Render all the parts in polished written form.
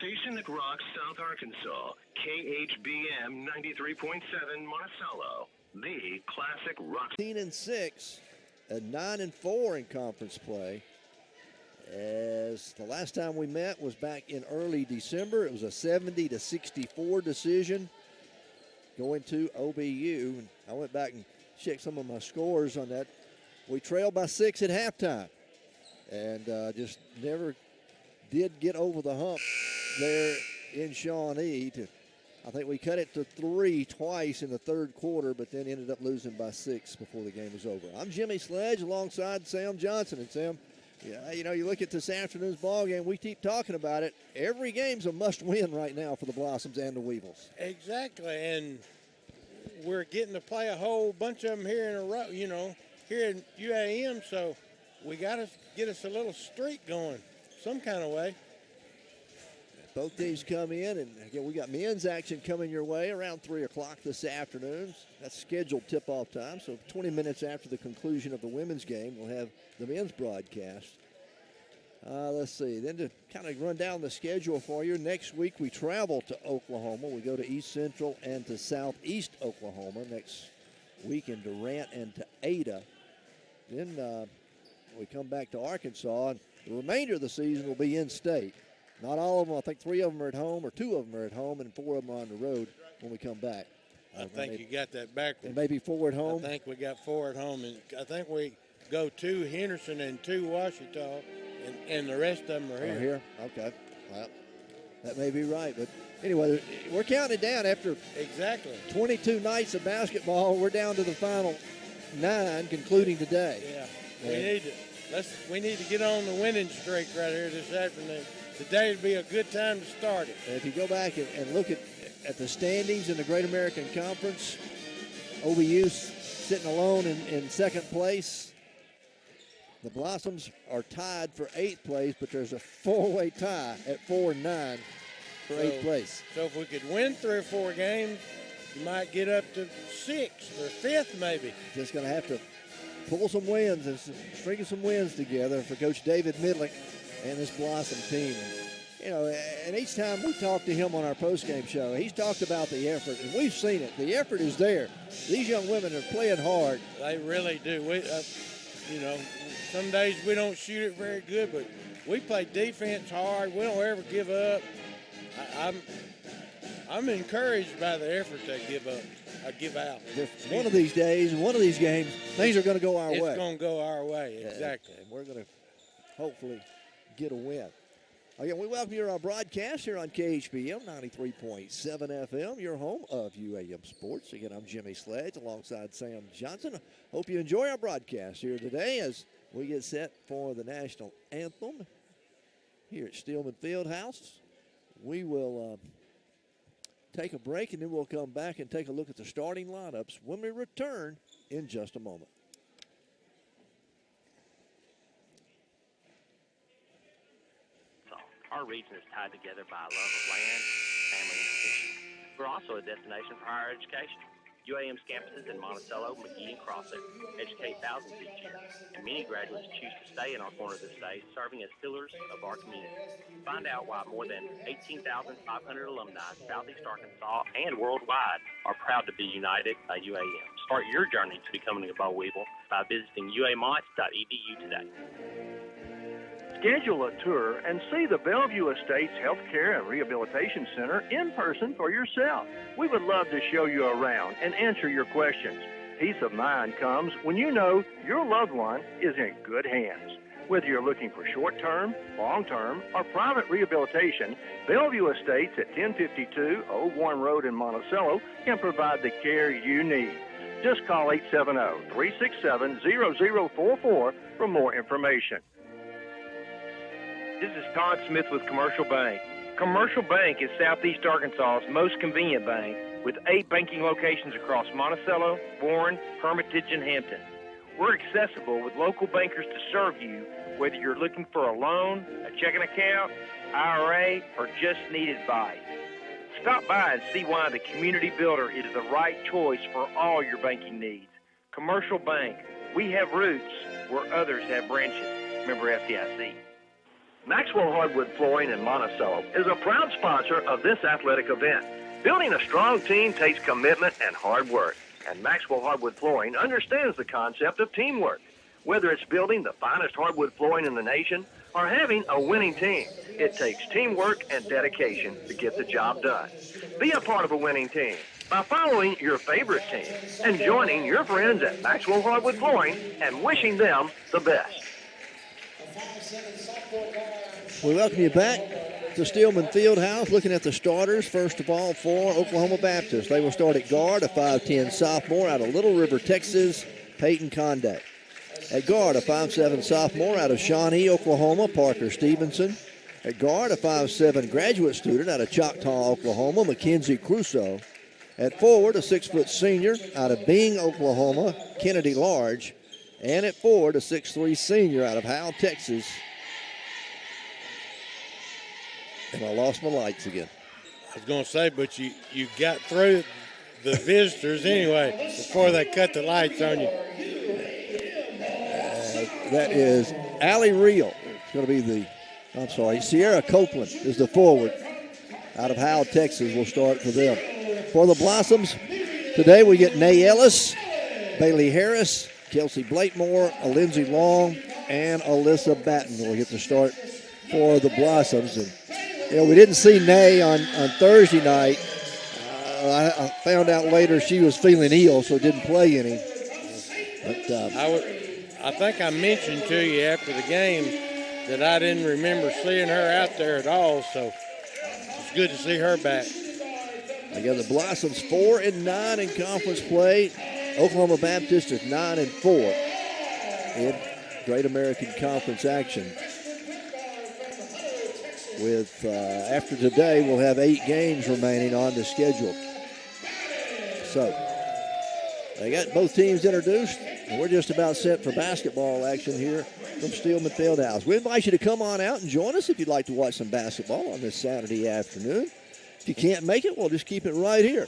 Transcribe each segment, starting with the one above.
station that rocks South Arkansas, KHBM 93.7 Monticello, the classic rock. 13-6 and 9-4 in conference play. As the last time we met was back in early December. It was a 70-64 decision going to OBU. And I went back and checked some of my scores on that. We trailed by 6 at halftime and just never did get over the hump there in Shawnee. I think we cut it to 3 twice in the third quarter, but then ended up losing by 6 before the game was over. I'm Jimmy Sledge alongside Sam Johnson. And Sam, yeah, you know, you look at this afternoon's ball game, we keep talking about it. Every game's a must-win right now for the Blossoms and the Weevils. Exactly, and we're getting to play a whole bunch of them here in a row, you know, here in UAM, so we got to get us a little streak going some kind of way. Both teams come in, and again, we got men's action coming your way around 3 o'clock this afternoon. That's scheduled tip-off time, so 20 minutes after the conclusion of the women's game, we'll have the men's broadcast. Let's see, then to kind of run down the schedule for you, next week we travel to Oklahoma. We go to East Central and to Southeast Oklahoma next week in Durant and to Ada. Then we come back to Arkansas, and the remainder of the season will be in-state. Not all of them. I think 3 of them are at home, or 2 of them are at home, and 4 of them are on the road when we come back. I think you got that backwards. And maybe 4 at home. I think we got 4 at home, and I think we go 2 Henderson and 2 Washita, and the rest of them are here. Here? Okay. Well, that may be right, but anyway, we're counting down after 22 nights of basketball. We're down to the final 9, concluding today. Yeah, we need to get on the winning streak right here this afternoon. Today would be a good time to start it. And if you go back and look at the standings in the Great American Conference, OBU sitting alone in second place. The Blossoms are tied for 8th place, but there's a 4-way tie at 4 and 9 for 8th place. So if we could win 3 or 4 games, you might get up to 6th or 5th maybe. Just going to have to pull some wins and string some wins together for Coach David Midlick and this Blossom team. You know, and each time we talk to him on our postgame show, he's talked about the effort, and we've seen it. The effort is there. These young women are playing hard. They really do. We, you know, some days we don't shoot it very good, but we play defense hard. We don't ever give up. I'm encouraged by the effort they give out. One of these days, one of these games, things are going to go our way. It's going to go our way, exactly. And we're going to hopefully get a win. Again, we welcome you to our broadcast here on KHBM 93.7 FM, your home of UAM Sports. Again, I'm Jimmy Sledge alongside Sam Johnson. Hope you enjoy our broadcast here today as we get set for the national anthem here at Steelman Fieldhouse. We will take a break, and then we'll come back and take a look at the starting lineups when we return in just a moment. Our region is tied together by a love of land, family, and tradition. We're also a destination for higher education. UAM's campuses in Monticello, McGee, and Crossett educate thousands each year, and many graduates choose to stay in our corner of the state, serving as pillars of our community. Find out why more than 18,500 alumni in Southeast Arkansas and worldwide are proud to be united by UAM. Start your journey to becoming a Bo Weevil by visiting uamont.edu today. Schedule a tour and see the Bellevue Estates Healthcare and Rehabilitation Center in person for yourself. We would love to show you around and answer your questions. Peace of mind comes when you know your loved one is in good hands. Whether you're looking for short-term, long-term, or private rehabilitation, Bellevue Estates at 1052 Old Warren Road in Monticello can provide the care you need. Just call 870-367-0044 for more information. This is Todd Smith with Commercial Bank. Commercial Bank is Southeast Arkansas's most convenient bank with 8 banking locations across Monticello, Warren, Hermitage, and Hampton. We're accessible with local bankers to serve you, whether you're looking for a loan, a checking account, IRA, or just need advice. Stop by and see why the Community Builder is the right choice for all your banking needs. Commercial Bank. We have roots where others have branches. Member FDIC. Maxwell Hardwood Flooring in Monticello is a proud sponsor of this athletic event. Building a strong team takes commitment and hard work, and Maxwell Hardwood Flooring understands the concept of teamwork. Whether it's building the finest hardwood flooring in the nation or having a winning team, it takes teamwork and dedication to get the job done. Be a part of a winning team by following your favorite team and joining your friends at Maxwell Hardwood Flooring and wishing them the best. We welcome you back to Steelman Fieldhouse, looking at the starters. First of all, for Oklahoma Baptist. They will start at guard, a 5'10 sophomore out of Little River, Texas, Peyton Condé. At guard, a 5'7 sophomore out of Shawnee, Oklahoma, Parker Stevenson. At guard, a 5'7 graduate student out of Choctaw, Oklahoma, Mackenzie Crusoe. At forward, a 6' senior out of Bing, Oklahoma, Kennedy Large. And at forward, a 6'3 senior out of Howell, Texas. And I lost my lights again. I was going to say, but you got through the visitors anyway before they cut the lights on you. That is Allie Reel. It's going to be Sierra Copeland is the forward out of Howell, Texas. Will start for them. For the Blossoms, today we get Nay Ellis, Bailey Harris, Kelsey Blakemore, Lindsey Long, and Alyssa Batten will get the start for the Blossoms. And we didn't see Nay on Thursday night. I found out later she was feeling ill, so didn't play any. But I think I mentioned to you after the game that I didn't remember seeing her out there at all, so it's good to see her back. Again, the Blossoms 4-9 in conference play. Oklahoma Baptist is 9-4 in Great American Conference action. With after today, we'll have 8 games remaining on the schedule. So they got both teams introduced, and we're just about set for basketball action here from Steelman Fieldhouse. We invite you to come on out and join us if you'd like to watch some basketball on this Saturday afternoon. If you can't make it, we'll just keep it right here.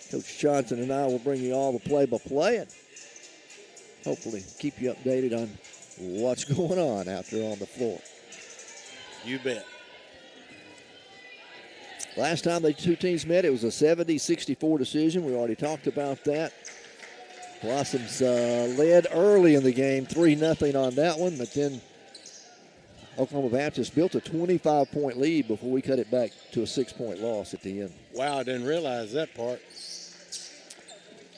Coach Johnson and I will bring you all the play-by-play and hopefully keep you updated on what's going on out there on the floor. You bet. Last time the two teams met, it was a 70-64 decision. We already talked about that. Blossoms led early in the game, 3-0 on that one, but then Oklahoma Baptist built a 25-point lead before we cut it back to a 6-point loss at the end. Wow, I didn't realize that part.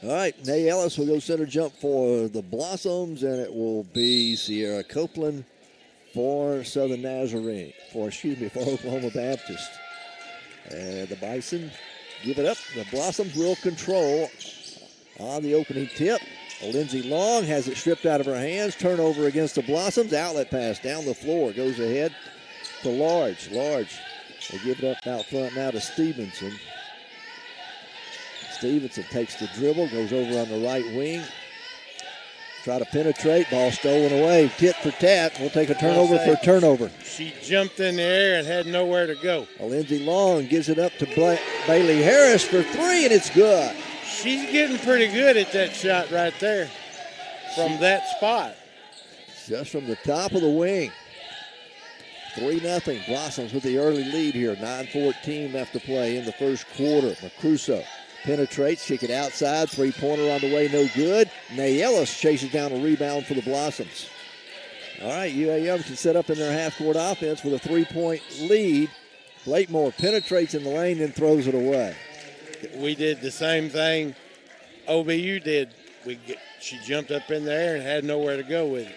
All right, Nay Ellis will go center jump for the Blossoms, and it will be Sierra Copeland for Southern Nazarene, for Oklahoma Baptist. And the Bison give it up. The Blossoms will control on the opening tip. Lindsey Long has it stripped out of her hands. Turnover against the Blossoms. Outlet pass down the floor. Goes ahead to Large. Large, they give it up out front now to Stevenson. Stevenson takes the dribble, goes over on the right wing. Try to penetrate, ball stolen away. Tit for tat. We'll take a turnover for a turnover. She jumped in the air and had nowhere to go. Lindsey Long gives it up to Bailey Harris for 3, and it's good. She's getting pretty good at that shot right there from that spot. Just from the top of the wing. 3-0. Blossoms with the early lead here. 9:14 left to play in the first quarter. Crusoe penetrates, kick it outside. 3-pointer on the way, no good. Nay Ellis chases down a rebound for the Blossoms. All right, UAM can set up in their half-court offense with a 3-point lead. Blakemore penetrates in the lane, then throws it away. We did the same thing OBU did. She jumped up in the air and had nowhere to go with it.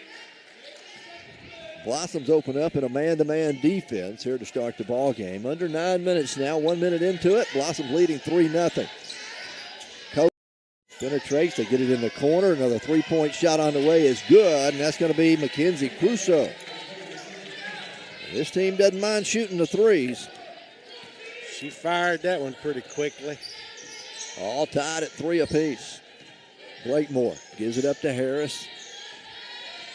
Blossoms open up in a man-to-man defense here to start the ball game. Under 9 minutes now, 1 minute into it. Blossoms leading 3-0. Coach penetrates, they get it in the corner. Another 3-point shot on the way is good, and that's going to be Mackenzie Crusoe. This team doesn't mind shooting the threes. She fired that one pretty quickly. All tied at 3 apiece. Blakemore gives it up to Harris.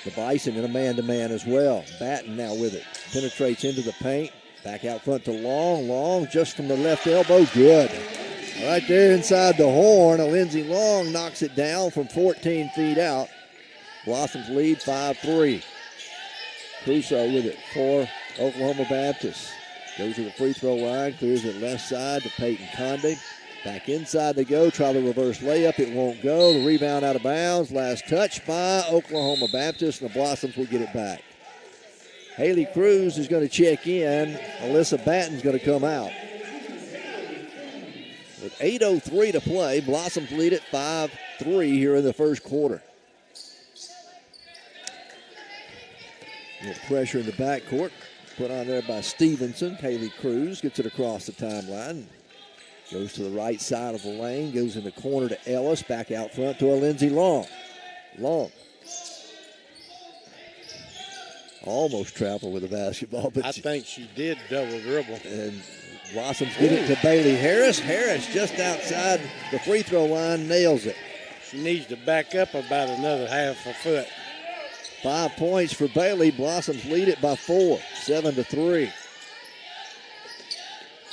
The Bison in a man-to-man as well. Batten now with it. Penetrates into the paint. Back out front to Long. Long just from the left elbow. Good. Right there inside the horn. Lindsey Long knocks it down from 14 feet out. Blossoms lead 5-3. Crusoe with it for Oklahoma Baptist. Goes to the free throw line, clears it left side to Peyton Conde. Back inside they go, try the reverse layup, it won't go. The rebound out of bounds, last touch by Oklahoma Baptist, and the Blossoms will get it back. Haley Cruz is going to check in. Alyssa Batten's going to come out. With 8:03 to play, Blossoms lead it 5-3 here in the first quarter. A little pressure in the backcourt. Put on there by Stevenson. Haley Cruz gets it across the timeline. Goes to the right side of the lane. Goes in the corner to Ellis. Back out front to a Lindsey Long. Long. Almost traveled with the basketball, but I think she did double dribble. And Blossoms get it to Bailey Harris. Harris just outside the free throw line, nails it. She needs to back up about another half a foot. 5 points for Bailey. Blossoms lead it by 4, 7-3.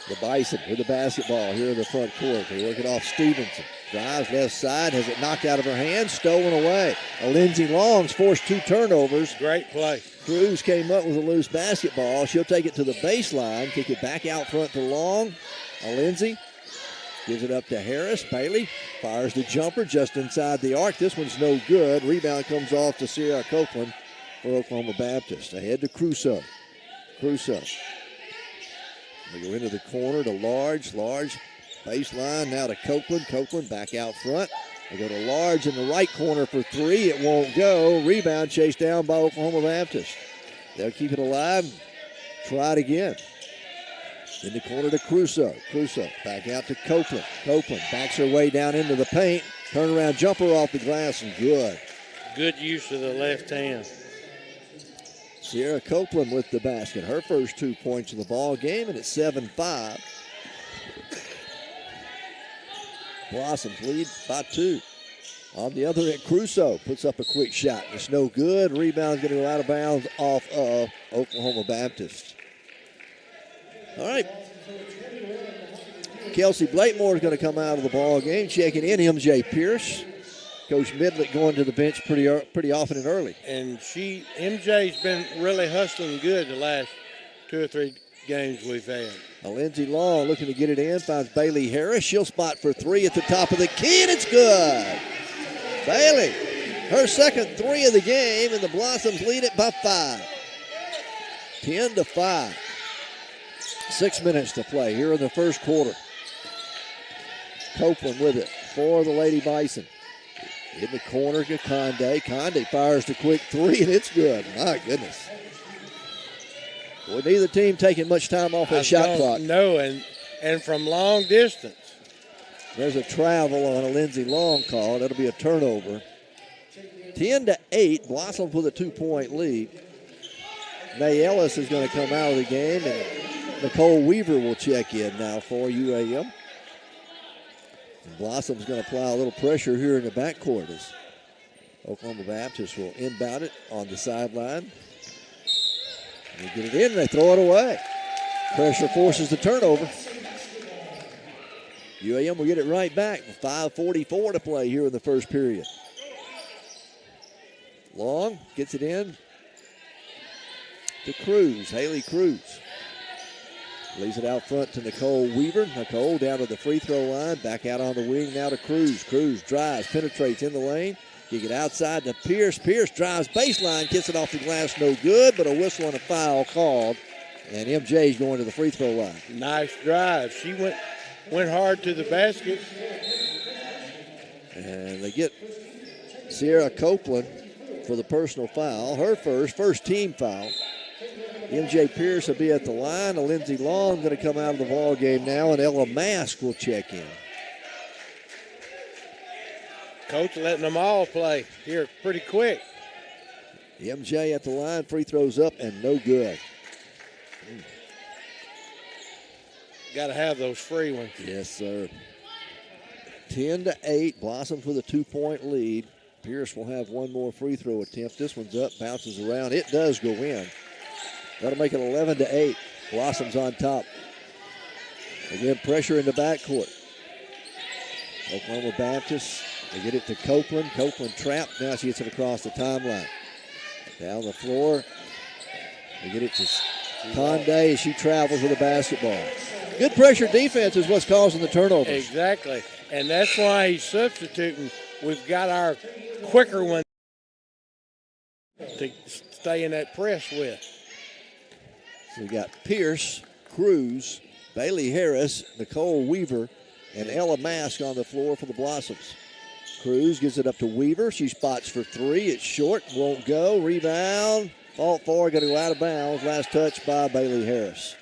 The Bison with the basketball here in the front court. They work it off Stevenson. Drives left side, has it knocked out of her hands, stolen away. Lindsey Long's forced 2 turnovers. Great play. Cruz came up with a loose basketball. She'll take it to the baseline, kick it back out front to Long. Lindsey gives it up to Harris. Bailey fires the jumper just inside the arc. This one's no good. Rebound comes off to Sierra Copeland for Oklahoma Baptist. Ahead to Crusoe. Crusoe. They go into the corner to Large. Baseline now to Copeland. Copeland back out front. They go to Large in the right corner for 3. It won't go. Rebound chased down by Oklahoma Baptist. They'll keep it alive. Try it again. In the corner to Crusoe. Crusoe back out to Copeland. Copeland backs her way down into the paint. Turnaround jumper off the glass and good. Good use of the left hand. Sierra Copeland with the basket. Her first 2 points of the ball game, and it's 7-5. Blossoms lead by 2. On the other end, Crusoe puts up a quick shot. It's no good. Rebound's going to go out of bounds off of Oklahoma Baptist. All right. Kelsey Blakemore is going to come out of the ball game. Checking in, MJ Pierce. Coach Midlet going to the bench pretty often and early. And MJ's been really hustling good the last 2 or 3 games we've had. Lindsey Long looking to get it in, finds Bailey Harris. She'll spot for 3 at the top of the key, and it's good. Bailey, her second 3 of the game, and the Blossoms lead it by 5. 10-5. 6 minutes to play here in the first quarter. Copeland with it for the Lady Bison. In the corner to Conde. Conde fires the quick 3, and it's good. My goodness. Boy, neither team taking much time off that shot clock. No, and from long distance. There's a travel on a Lindsey Long call. That'll be a turnover. 10-8. Blossoms with a 2-point lead. May Ellis is going to come out of the game, and Nicole Weaver will check in now for UAM. And Blossom's going to apply a little pressure here in the backcourt as Oklahoma Baptist will inbound it on the sideline. They get it in and they throw it away. Pressure forces the turnover. UAM will get it right back. 5:44 to play here in the first period. Long gets it in to Cruz, Haley Cruz. Leaves it out front to Nicole Weaver. Nicole down to the free throw line. Back out on the wing now to Cruz. Cruz drives, penetrates in the lane. Kick it outside to Pierce. Pierce drives baseline, gets it off the glass, no good, but a whistle and a foul called. And MJ's going to the free throw line. Nice drive. She went hard to the basket. And they get Sierra Copeland for the personal foul. Her first team foul. MJ Pierce will be at the line. Lindsey Long going to come out of the ball game now, and Ella Mask will check in. Coach letting them all play here pretty quick. MJ at the line, free throws up and no good. Got to have those free ones. Yes, sir. 10-8, Blossoms with a 2-point lead. Pierce will have one more free throw attempt. This one's up, bounces around. It does go in. That'll make it 11-8. Blossoms on top. Again, pressure in the backcourt. Oklahoma Baptist, they get it to Copeland. Copeland trapped. Now she gets it across the timeline. Down the floor They get it to Conde as she travels with the basketball. Good pressure defense is what's causing the turnovers. Exactly. And that's why he's substituting. We've got our quicker one to stay in that press with. So we got Pierce, Cruz, Bailey Harris, Nicole Weaver, and Ella Mask on the floor for the Blossoms. Cruz gives it up to Weaver. She spots for three. It's short, won't go. Rebound. Fault for, going to go out of bounds. Last touch by Bailey Harris.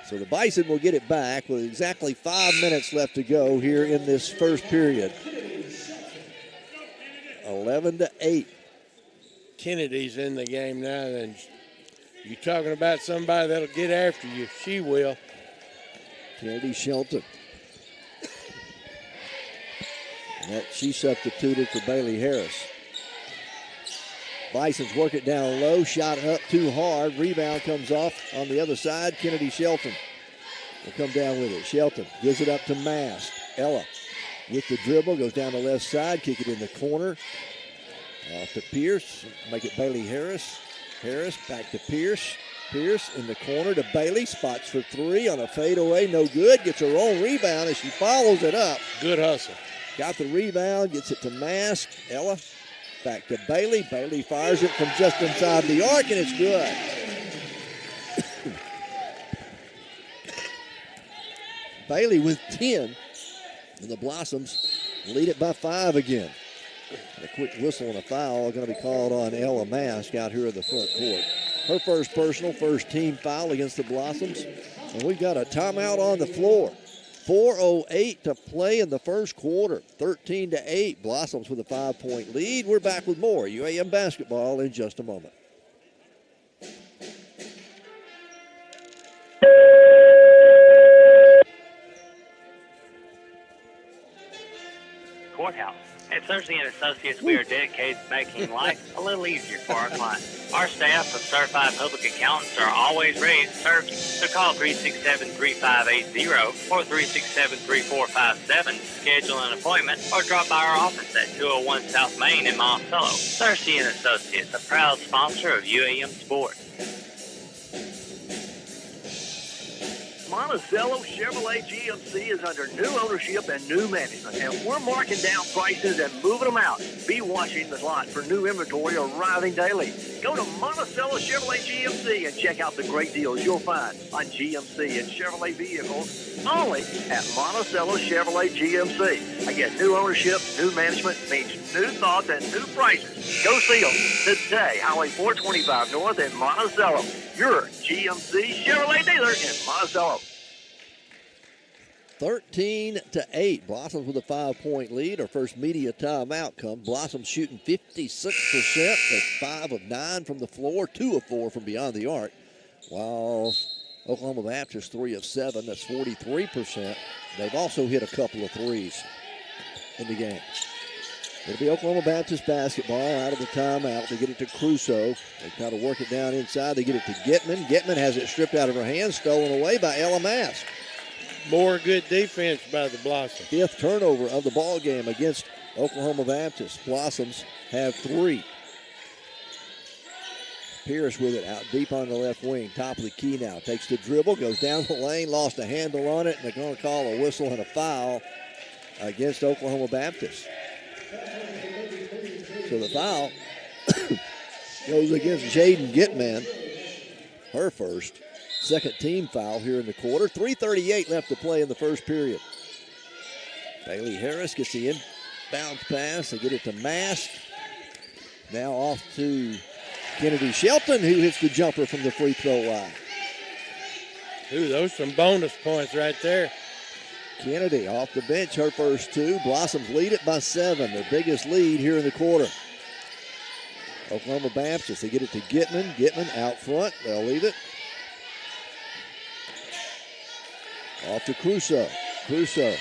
So the Bison will get it back with exactly 5 minutes left to go here in this first period. 11-8. Kennedy's in the game now, and you're talking about somebody that'll get after you. She will. Kennedy Shelton. And that she substituted for Bailey Harris. Bison's work it down low, shot up too hard. Rebound comes off on the other side. Kennedy Shelton will come down with it. Shelton gives it up to Mask. Ella with the dribble, goes down the left side, kick it in the corner. Off to Pierce, make it Bailey Harris. Harris back to Pierce. Pierce in the corner to Bailey, spots for three on a fadeaway, no good. Gets her own rebound as she follows it up. Good hustle. Got the rebound, gets it to Mask. Ella back to Bailey. Bailey fires it from just inside the arc, and it's good. Bailey with 10, and the Blossoms lead it by 5 again. And a quick whistle and a foul going to be called on Ella Mask out here in the front court. Her first personal, first team foul against the Blossoms. And we've got a timeout on the floor. 4:08 to play in the first quarter. 13-8. Blossoms with a 5-point lead. We're back with more UAM basketball in just a moment. Courthouse. At Thursday & Associates, we are dedicated to making life a little easier for our clients. Our staff of certified public accountants are always ready to serve you. So call 367-3580 or 367-3457, schedule an appointment, or drop by our office at 201 South Main in Monticello. Thursday & Associates, a proud sponsor of UAM Sports. Monticello Chevrolet GMC is under new ownership and new management, and we're marking down prices and moving them out. Be watching the lot for new inventory arriving daily. Go to Monticello Chevrolet GMC and check out the great deals you'll find on GMC and Chevrolet vehicles only at Monticello Chevrolet GMC. Again, new ownership, new management means new thoughts and new prices. Go see them today, Highway 425 North in Monticello. Your GMC Chevrolet dealer in Monticello. 13-8. Blossoms with a 5-point lead. Our first media timeout comes. Blossoms shooting 56%. They're 5 of 9 from the floor, 2 of 4 from beyond the arc. While Oklahoma Baptist 3 of 7. That's 43%. They've also hit a couple of threes in the game. It'll be Oklahoma Baptist basketball out of the timeout. They get it to Crusoe. They try to work it down inside. They get it to Gitman. Gitman has it stripped out of her hands, stolen away by Ella Mask. More good defense by the Blossoms. 5th turnover of the ball game against Oklahoma Baptist. Blossoms have 3. Pierce with it out deep on the left wing. Top of the key now. Takes the dribble, goes down the lane, lost a handle on it, and they're going to call a whistle and a foul against Oklahoma Baptist. So the foul goes against Jaden Gitman, her first. Second team foul here in the quarter. 3:38 left to play in the first period. Bailey Harris gets the inbound pass. They get it to Mask. Now off to Kennedy Shelton, who hits the jumper from the free throw line. Ooh, those some bonus points right there. Kennedy off the bench, her first 2. Blossoms lead it by 7, their biggest lead here in the quarter. Oklahoma Baptist, they get it to Gitman. Gitman out front, they'll leave it. Off to Crusoe. Crusoe,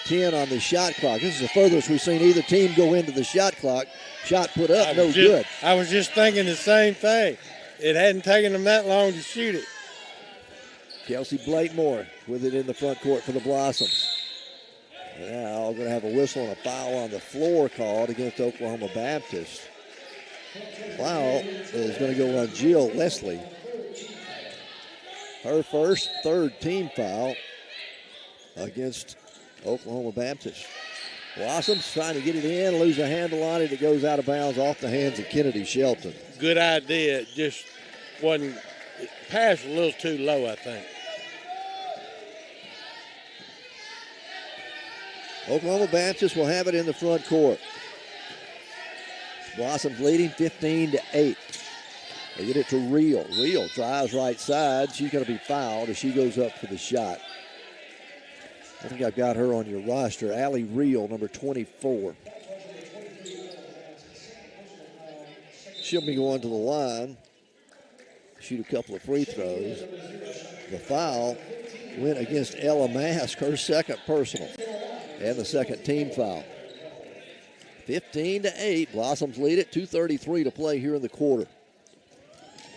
10 on the shot clock. This is the furthest we've seen either team go into the shot clock. Shot put up, no good. I was just thinking the same thing. It hadn't taken them that long to shoot it. Kelsey Blatemore with it in the front court for the Blossoms. Now we're going to have a whistle and a foul on the floor called against Oklahoma Baptist. Foul is going to go on Jill Leslie. Her first, third team foul against Oklahoma Baptist. Blossoms trying to get it in, lose a handle on it. It goes out of bounds off the hands of Kennedy Shelton. Good idea. It just wasn't, it passed a little too low, I think. Oklahoma Baptist will have it in the front court. Blossoms leading 15-8. They get it to Reel. Reel drives right side. She's going to be fouled as she goes up for the shot. I think I've got her on your roster. Allie Reel, number 24. She'll be going to the line. Shoot a couple of free throws. The foul went against Ella Mask, her second personal, and the second team foul. 15-8. Blossoms lead it. 2:33 to play here in the quarter.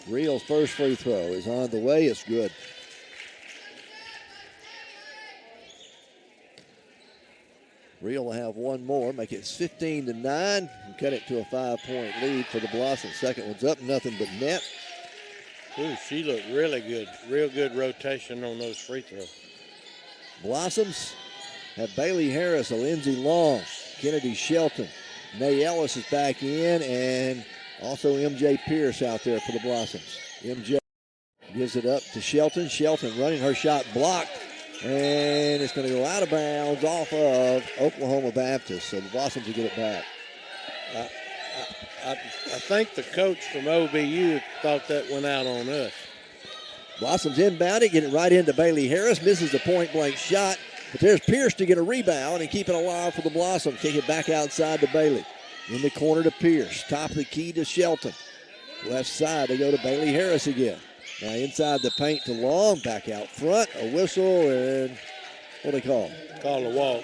Reel's first free throw is on the way. It's good. Reel will have one more, make it 15-9, and cut it to a 5-point lead for the Blossoms. Second one's up, nothing but net. Ooh, she looked really good. Real good rotation on those free throws. Blossoms have Bailey Harris, Lindsey Long, Kennedy Shelton. May Ellis is back in, and also MJ Pierce out there for the Blossoms. MJ gives it up to Shelton. Shelton running her shot blocked, and it's going to go out of bounds off of Oklahoma Baptist, so the Blossoms will get it back. I think the coach from OBU thought that went out on us. Blossoms inbound it, get it right into Bailey Harris, misses the point-blank shot, but there's Pierce to get a rebound and keep it alive for the Blossoms. Kick it back outside to Bailey. In the corner to Pierce. Top of the key to Shelton. Left side, they go to Bailey Harris again. Now inside the paint to Long, back out front, a whistle, and what do they call? Call a walk.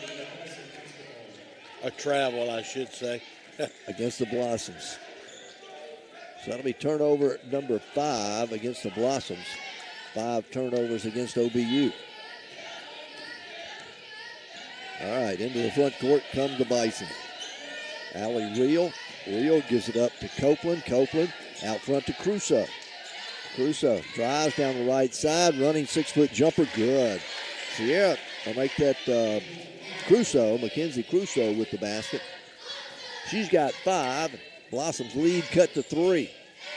A travel, I should say. Against the Blossoms. So that'll be turnover number 5 against the Blossoms. 5 turnovers against OBU. All right, into the front court come the Bison. Allie Reel. Reel gives it up to Copeland. Copeland out front to Crusoe. Crusoe drives down the right side, running 6-foot jumper. Good. Sierra will make that Crusoe, Mackenzie Crusoe with the basket. She's got 5. Blossoms lead cut to 3.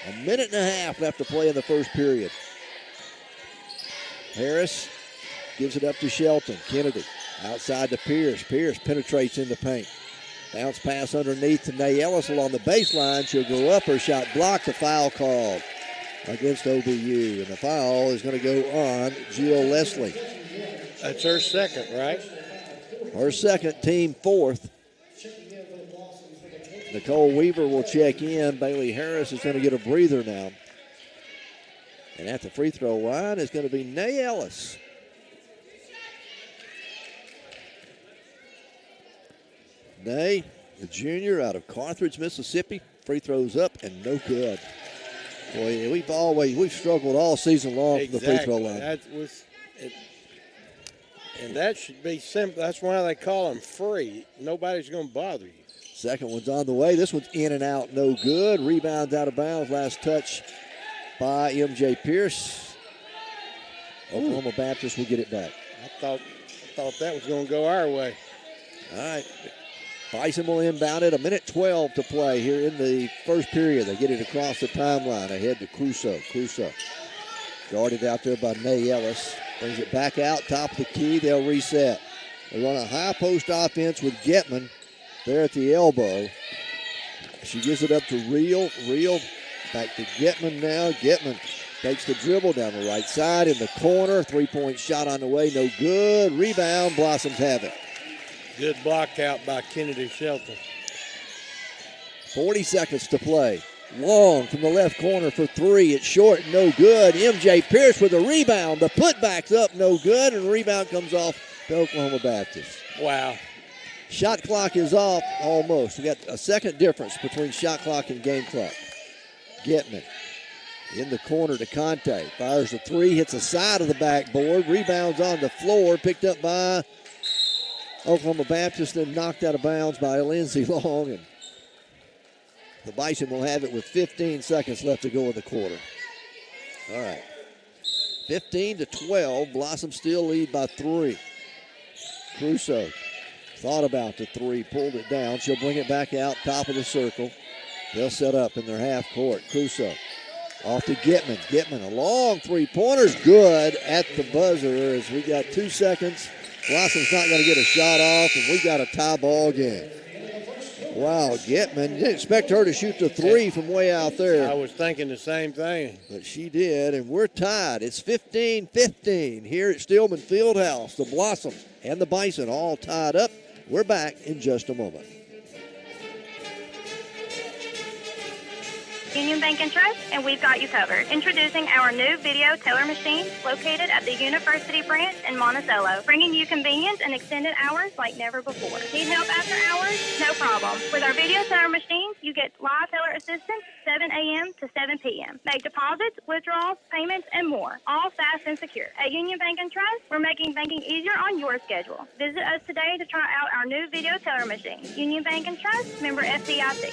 A minute and a half left to play in the first period. Harris gives it up to Shelton. Kennedy outside to Pierce. Pierce penetrates in the paint. Bounce pass underneath to Nay Ellis along the baseline. She'll go up. Her shot blocked. A foul called against OBU. And the foul is going to go on Jill Leslie. That's her second, right? Her second, team 4th. Nicole Weaver will check in. Bailey Harris is going to get a breather now. And at the free throw line is going to be Nay Ellis. Nay, the junior out of Carthage, Mississippi. Free throws up and no good. Boy, we've struggled all season long from the free throw line. And that should be simple. That's why they call them free. Nobody's going to bother you. Second one's on the way. This one's in and out, no good. Rebounds out of bounds. Last touch by MJ Pierce. Oklahoma Baptist will get it back. I thought that was going to go our way. All right. Bison will inbound it. 1:12 to play here in the first period. They get it across the timeline ahead to Crusoe. Crusoe guarded out there by Nay Ellis. Brings it back out, top of the key. They'll reset. They run a high post offense with Getman there at the elbow. She gives it up to Reel. Reel back to Getman now. Getman takes the dribble down the right side in the corner. 3-point shot on the way, no good. Rebound, Blossoms have it. Good block out by Kennedy Shelton. 40 seconds to play. Long from the left corner for 3. It's short, no good. MJ Pierce with a rebound. The putback's up, no good, and the rebound comes off to Oklahoma Baptist. Wow. Shot clock is off almost. We got a second difference between shot clock and game clock. Getman in the corner to Conte. Fires a 3, hits the side of the backboard. Rebounds on the floor, picked up by Oklahoma Baptist, then knocked out of bounds by Lindsey Long. And The Bison will have it with 15 seconds left to go in the quarter. All right. 15-12. Blossom still lead by 3. Crusoe thought about the 3, pulled it down. She'll bring it back out, top of the circle. They'll set up in their half court. Crusoe off to 𝗵𝗏. 𝗵𝗏, a long 3-pointer's good at the buzzer as we got 2 seconds. Blossom's not going to get a shot off, and we got a tie ball game. Wow, 𝗵𝗏, you didn't expect her to shoot the 3 from way out there. I was thinking the same thing. But she did, and we're tied. It's 15-15 here at Stillman Fieldhouse. The Blossoms and the Bison all tied up. We're back in just a moment. Union Bank and Trust, and we've got you covered. Introducing our new video teller machine located at the University branch in Monticello, bringing you convenience and extended hours like never before. Need help after hours? No problem. With our video teller machines, you get live teller assistance 7 a.m. to 7 p.m. Make deposits, withdrawals, payments, and more, all fast and secure. At Union Bank and Trust, we're making banking easier on your schedule. Visit us today to try out our new video teller machine. Union Bank and Trust, member FDIC.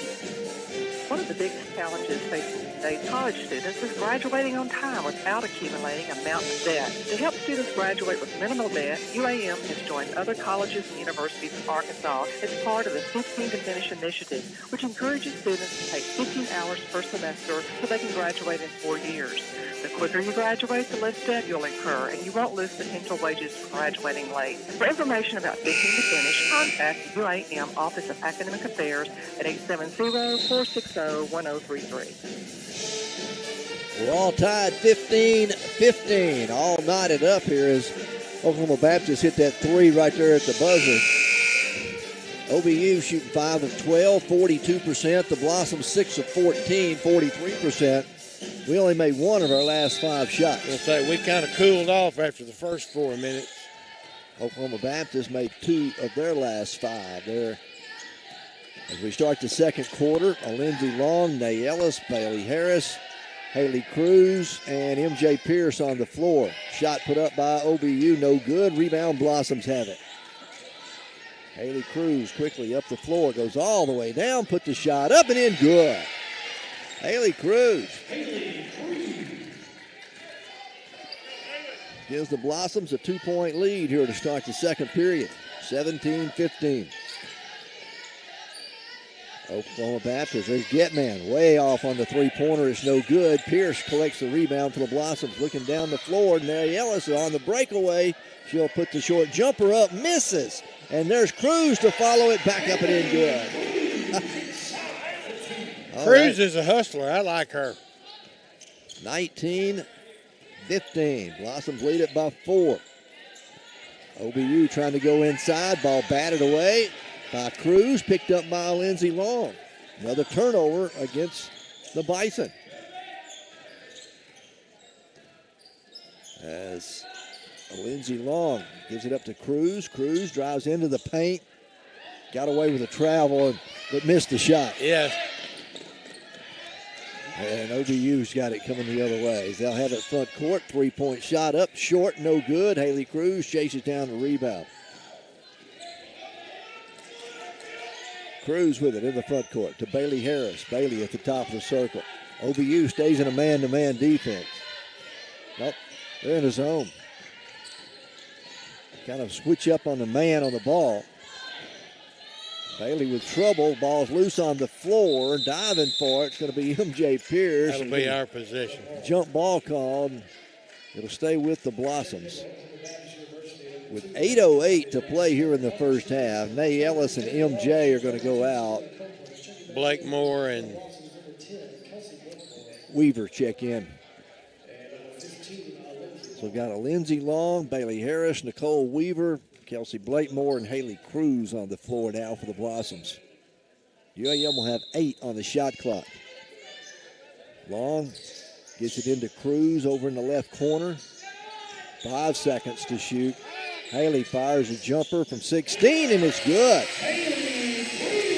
One of the biggest challenges facing today's college students is graduating on time without accumulating a mountain of debt. To help students graduate with minimal debt, UAM has joined other colleges and universities in Arkansas as part of the 15 to Finish initiative, which encourages students to take 15 hours per semester so they can graduate in 4 years. The quicker you graduate, the less debt you'll incur, and you won't lose potential wages for graduating late. For information about 15 to Finish, contact the UAM Office of Academic Affairs at 870-460-1033. We're all tied 15-15. All knotted up here as Oklahoma Baptist hit that 3 right there at the buzzer. OBU shooting 5 of 12, 42%. The Blossoms 6 of 14, 43%. We only made 1 of our last 5 shots. We'll say we kind of cooled off after the first 4 minutes. Oklahoma Baptist made 2 of their last 5 there. As we start the second quarter, Lindsey Long, Nay Ellis, Bailey Harris, Haley Cruz, and MJ Pierce on the floor. Shot put up by OBU, no good. Rebound, Blossoms have it. Haley Cruz quickly up the floor, goes all the way down, put the shot up and in, good. Haley Cruz gives the Blossoms a 2-point lead here to start the second period, 17-15. Oklahoma Baptist, there's 𝗵𝗏, way off on the 3-pointer, it's no good. Pierce collects the rebound for the Blossoms, looking down the floor. Mary Ellis on the breakaway. She'll put the short jumper up, misses. And there's Cruz to follow it, back up and in, good. Cruz is a hustler, I like her. 19-15, Blossoms lead it by 4. OBU trying to go inside, ball batted away by Cruz, picked up by Lindsey Long. Another turnover against the Bison. As Lindsey Long gives it up to Cruz. Cruz drives into the paint, got away with a travel, but missed the shot. Yes. And OBU's got it coming the other way. They'll have it front court, 3-point shot up, short, no good. Haley Cruz chases down the rebound. Cruz with it in the front court to Bailey Harris. Bailey at the top of the circle. OBU stays in a man-to-man defense. Nope, they're in a zone. Kind of switch up on the man on the ball. Bailey with trouble. Ball's loose on the floor. Diving for it. It's going to be MJ Pierce. That'll be our position. Jump ball called. It'll stay with the Blossoms. With 8:08 to play here in the first half, Nay Ellis and MJ are going to go out. Blake Moore and Weaver check in. So we've got a Lindsey Long, Bailey Harris, Nicole Weaver, Kelsey Blakemore, and Haley Cruz on the floor now for the Blossoms. UAM will have 8 on the shot clock. Long gets it into Cruz over in the left corner. 5 seconds to shoot. Haley fires a jumper from 16, and it's good.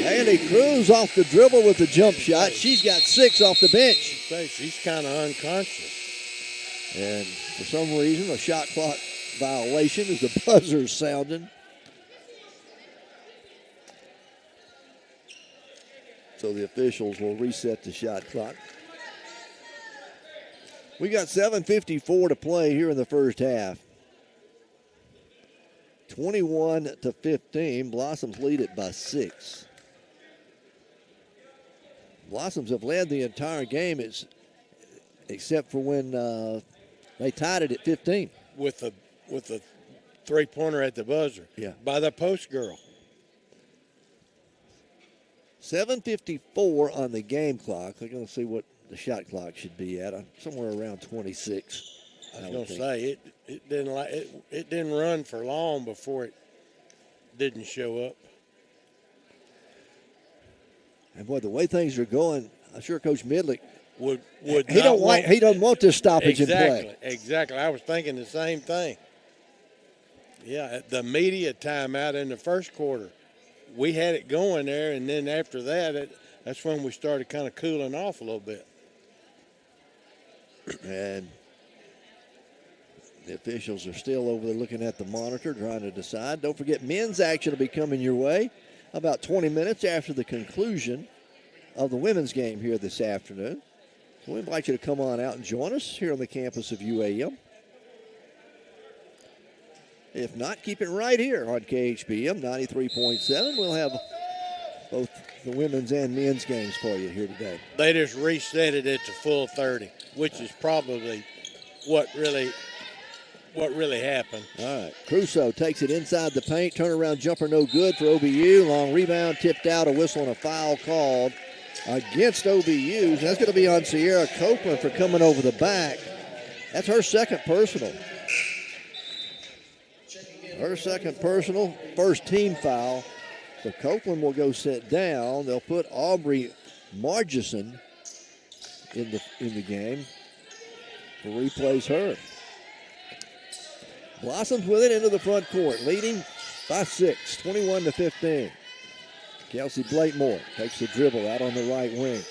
Haley Cruz off the dribble with the jump shot. She's got 6 off the bench. She's kind of unconscious. And for some reason, a shot clock violation as the buzzer's sounding. So the officials will reset the shot clock. We got 7:54 to play here in the first half. 21-15. Blossoms lead it by 6. Blossoms have led the entire game, except for when they tied it at 15. With a three-pointer at the buzzer. Yeah. By the post girl. 7:54 on the game clock. I'm going to see what the shot clock should be at. Somewhere around 26. I was going to say it didn't run for long before it didn't show up. And boy, the way things are going, I'm sure Coach Midlick would he doesn't want this stoppage in play. Exactly. I was thinking the same thing. Yeah, the media timeout in the first quarter, we had it going there, and then after that, that's when we started kind of cooling off a little bit. And the officials are still over there looking at the monitor, trying to decide. Don't forget, men's action will be coming your way about 20 minutes after the conclusion of the women's game here this afternoon. So we invite you to come on out and join us here on the campus of UAM. If not, keep it right here on KHBM 93.7. We'll have both the women's and men's games for you here today. They just reset it at the full 30, which is probably what really happened. All right, Crusoe takes it inside the paint. Turnaround jumper no good for OBU. Long rebound tipped out, a whistle and a foul called against OBU. That's going to be on Sierra Copeland for coming over the back. That's her second personal. Her second personal, first team foul. So Copeland will go sit down. They'll put Aubrey Margison in the game to replace her. Blossoms with it into the front court, leading by 6, 21-15. Kelsey Blatemore takes the dribble out on the right wing.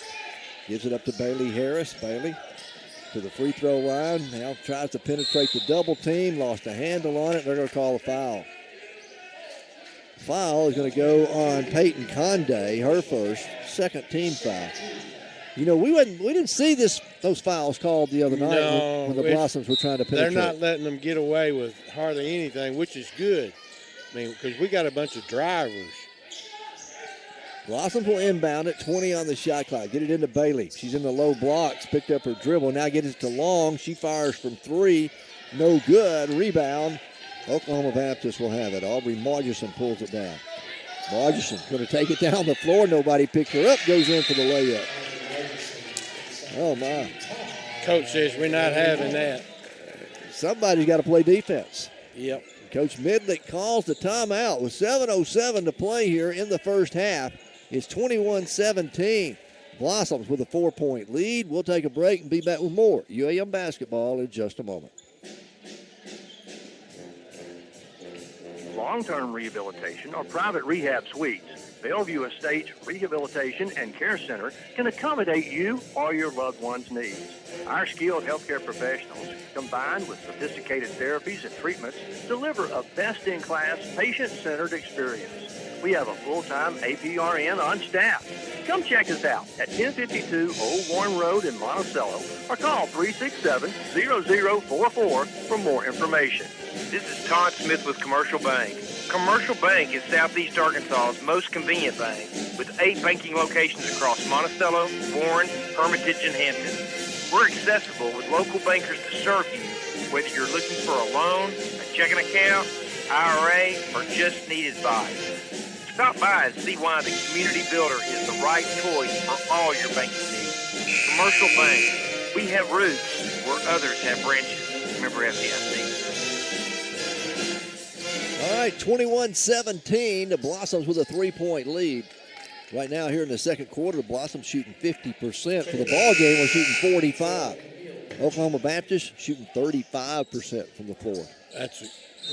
Gives it up to Bailey Harris. Bailey to the free throw line. Now tries to penetrate the double team. Lost a handle on it. They're going to call a foul. Foul is going to go on Peyton Conde, her first, second team foul. You know, we didn't see those fouls called the other night when the Blossoms were trying to penetrate. They're not letting them get away with hardly anything, which is good. I mean, because we got a bunch of drivers. Blossoms will inbound it, 20 on the shot clock. Get it into Bailey. She's in the low blocks, picked up her dribble. Now gets it to Long. She fires from 3. No good. Rebound. Oklahoma Baptist will have it. Aubrey Margison pulls it down. Margison going to take it down the floor. Nobody picked her up. Goes in for the layup. Oh, my. Coach says we're not having that. Somebody's got to play defense. Yep. Coach Midlick calls the timeout with 7:07 to play here in the first half. It's 21-17. Blossoms with a 4-point lead. We'll take a break and be back with more UAM basketball in just a moment. Long-term rehabilitation or private rehab suites, Bellevue Estates Rehabilitation and Care Center can accommodate you or your loved one's needs. Our skilled healthcare professionals, combined with sophisticated therapies and treatments, deliver a best-in-class, patient-centered experience. We have a full-time APRN on staff. Come check us out at 1052 Old Warren Road in Monticello or call 367-0044 for more information. This is Todd Smith with Commercial Bank. Commercial Bank is Southeast Arkansas's most convenient bank with 8 banking locations across Monticello, Warren, Hermitage, and Hampton. We're accessible with local bankers to serve you, whether you're looking for a loan, a checking account, IRA, or just need advice. Stop by and see why the Community Builder is the right choice for all your banking needs. Commercial Bank. We have roots where others have branches. Remember FDIC. All right, 21-17. The Blossoms with a 3-point lead. Right now here in the second quarter, the Blossoms shooting 50%. For the ball game, we're shooting 45. Oklahoma Baptist shooting 35% from the floor. That's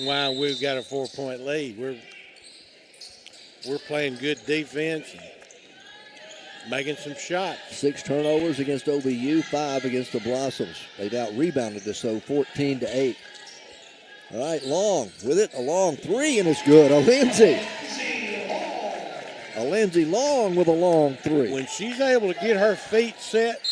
why we've got a 4-point lead. We're playing good defense and making some shots. 6 turnovers against OBU, 5 against the Blossoms. They've out-rebounded us, so 14-8. All right, Long with it, a long 3, and it's good. Lindsay. Lindsay Long with a long three. When she's able to get her feet set,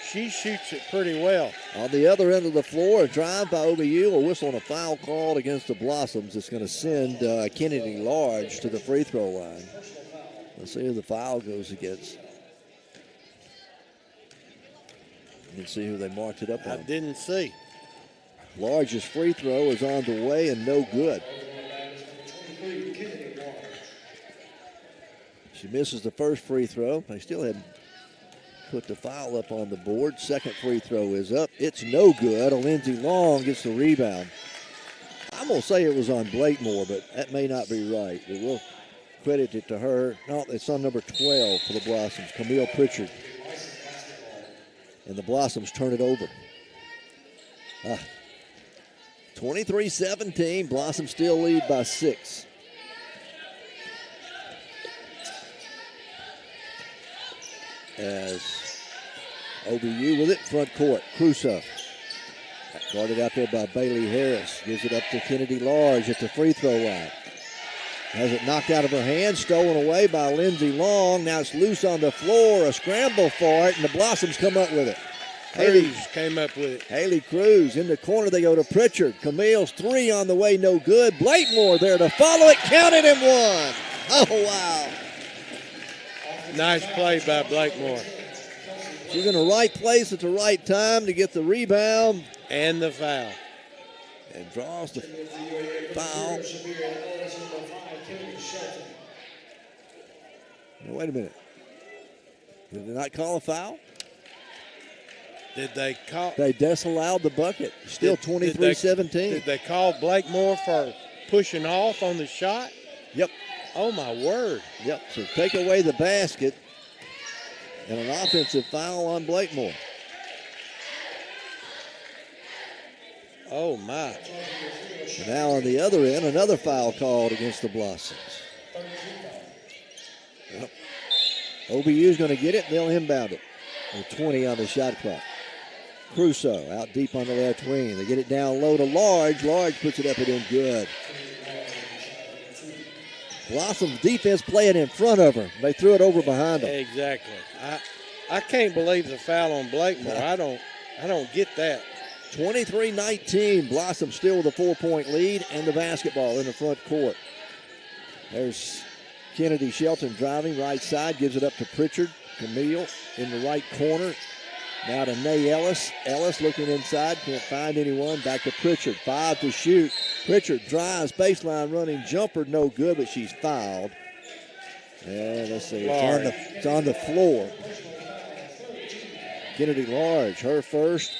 she shoots it pretty well. On the other end of the floor, a drive by OBU, a whistle and a foul called against the Blossoms. It's going to send Kennedy Large to the free throw line. Let's see who the foul goes against. You can see who they marked it up on. I didn't see. Large's free throw is on the way and no good. She misses the first free throw. They still hadn't put the foul up on the board. Second free throw is up. It's no good. Lindsay Long gets the rebound. I'm going to say it was on Blakemore, but that may not be right. But we'll credit it to her. No, it's on number 12 for the Blossoms, Camille Pritchard. And the Blossoms turn it over. 23-17. Blossoms still lead by 6. As OBU with it, front court. Crusoe. Guarded out there by Bailey Harris. Gives it up to Kennedy Large at the free throw line. Has it knocked out of her hand, stolen away by Lindsay Long. Now it's loose on the floor, a scramble for it, and the Blossoms come up with it. Haley came up with it. Haley Cruz in the corner, they go to Pritchard. Camille's three on the way, no good. Blakemore there to follow it, counted and one. Oh, wow. Nice play by Blakemore. She's in the right place at the right time to get the rebound. And the foul. And draws the foul. Now, wait a minute. Did they not call a foul? Did they call? They disallowed the bucket. Still 23-17. Did they call Blakemore for pushing off on the shot? Yep. Oh, my word. Yep, so take away the basket and an offensive foul on Blakemore. Oh, my. And now on the other end, another foul called against the Blossoms. Yep. OBU's going to get it, they'll inbound it. With 20 on the shot clock. Crusoe out deep on the left wing. They get it down low to Large. Large puts it up and in good. Blossom's defense playing in front of her. They threw it over behind them. Exactly. I can't believe the foul on Blakemore. I don't get that. 23-19. Blossom still with a 4-point lead and the basketball in the front court. There's Kennedy Shelton driving right side, gives it up to Pritchard. Camille in the right corner. Now to Nay Ellis. Ellis looking inside, can't find anyone. Back to Pritchard. 5 to shoot. Pritchard drives, baseline running jumper, no good, but she's fouled. And let's see, it's on the floor. Kennedy Large, her first,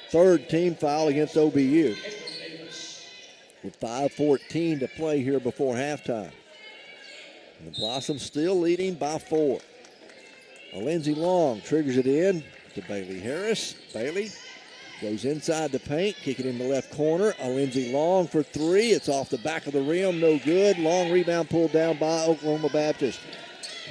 third team foul against OBU. With 5:14 to play here before halftime. And the Blossoms still leading by 4. Lindsay Long triggers it in to Bailey Harris. Bailey goes inside the paint, kick it in the left corner. Lindsay Long for 3. It's off the back of the rim, no good. Long rebound pulled down by Oklahoma Baptist.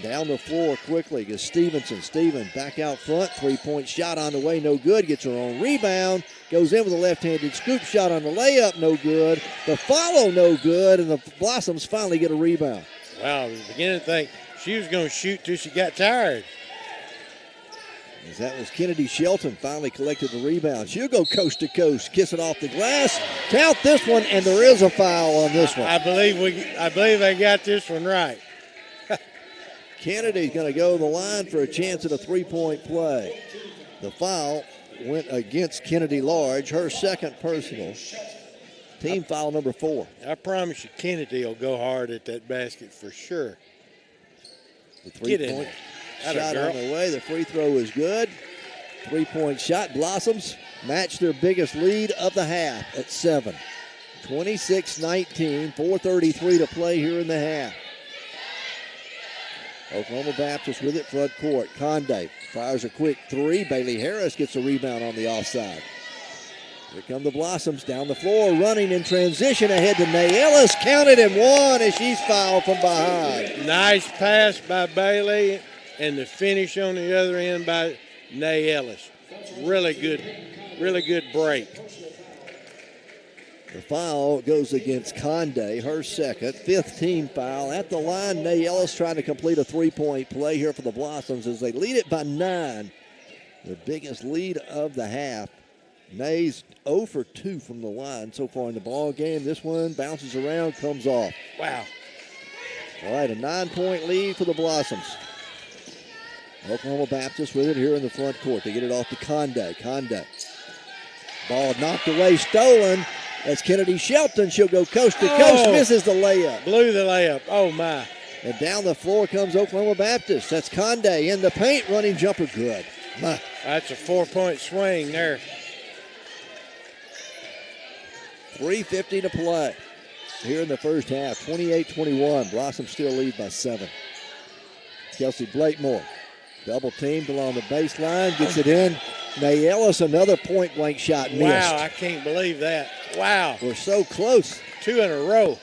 Down the floor quickly is Stevenson. Steven back out front, 3-point shot on the way, no good. Gets her own rebound, goes in with a left-handed scoop shot on the layup, no good. The follow, no good, and the Blossoms finally get a rebound. Wow, I was beginning to think she was going to shoot till she got tired. As that was Kennedy Shelton finally collected the rebound. She'll go coast to coast, kiss it off the glass. Count this one, and there is a foul on this one. I believe they got this one right. Kennedy's going to go to the line for a chance at a 3-point play. The foul went against Kennedy Large, her second personal. Team foul number 4. I promise you, Kennedy will go hard at that basket for sure. The 3-point shot on the way. The free throw is good. 3-point shot. Blossoms match their biggest lead of the half at 7. 26-19. 4:33 to play here in the half. Oklahoma Baptist with it, front court. Conde fires a quick 3. Bailey Harris gets a rebound on the offside. Here come the Blossoms down the floor, running in transition ahead to Nay Ellis. Counted and one as she's fouled from behind. Nice pass by Bailey, and the finish on the other end by Nay Ellis. Really good break. The foul goes against Conde, her second, 5th team foul. At the line, 𝗗𝗟𝗒 trying to complete a three-point play here for the Blossoms as they lead it by 9. The biggest lead of the half. 𝗗𝗟's 0 for 2 from the line so far in the ball game. This one bounces around, comes off. Wow. All right, a 9-point lead for the Blossoms. Oklahoma Baptist with it here in the front court. They get it off to Conde. Conde. Ball knocked away, stolen. That's Kennedy Shelton. She'll go coast to coast, misses the layup. Blew the layup. Oh, my. And down the floor comes Oklahoma Baptist. That's Conde in the paint, running jumper good. My. That's a 4-point swing there. 3:50 to play here in the first half. 28-21. Blossom still lead by 7. Kelsey Blakemore, double teamed along the baseline, gets it in. 𝗗𝗟𝗒, another point-blank shot missed. Wow, I can't believe that. Wow. We're so close. 2 in a row.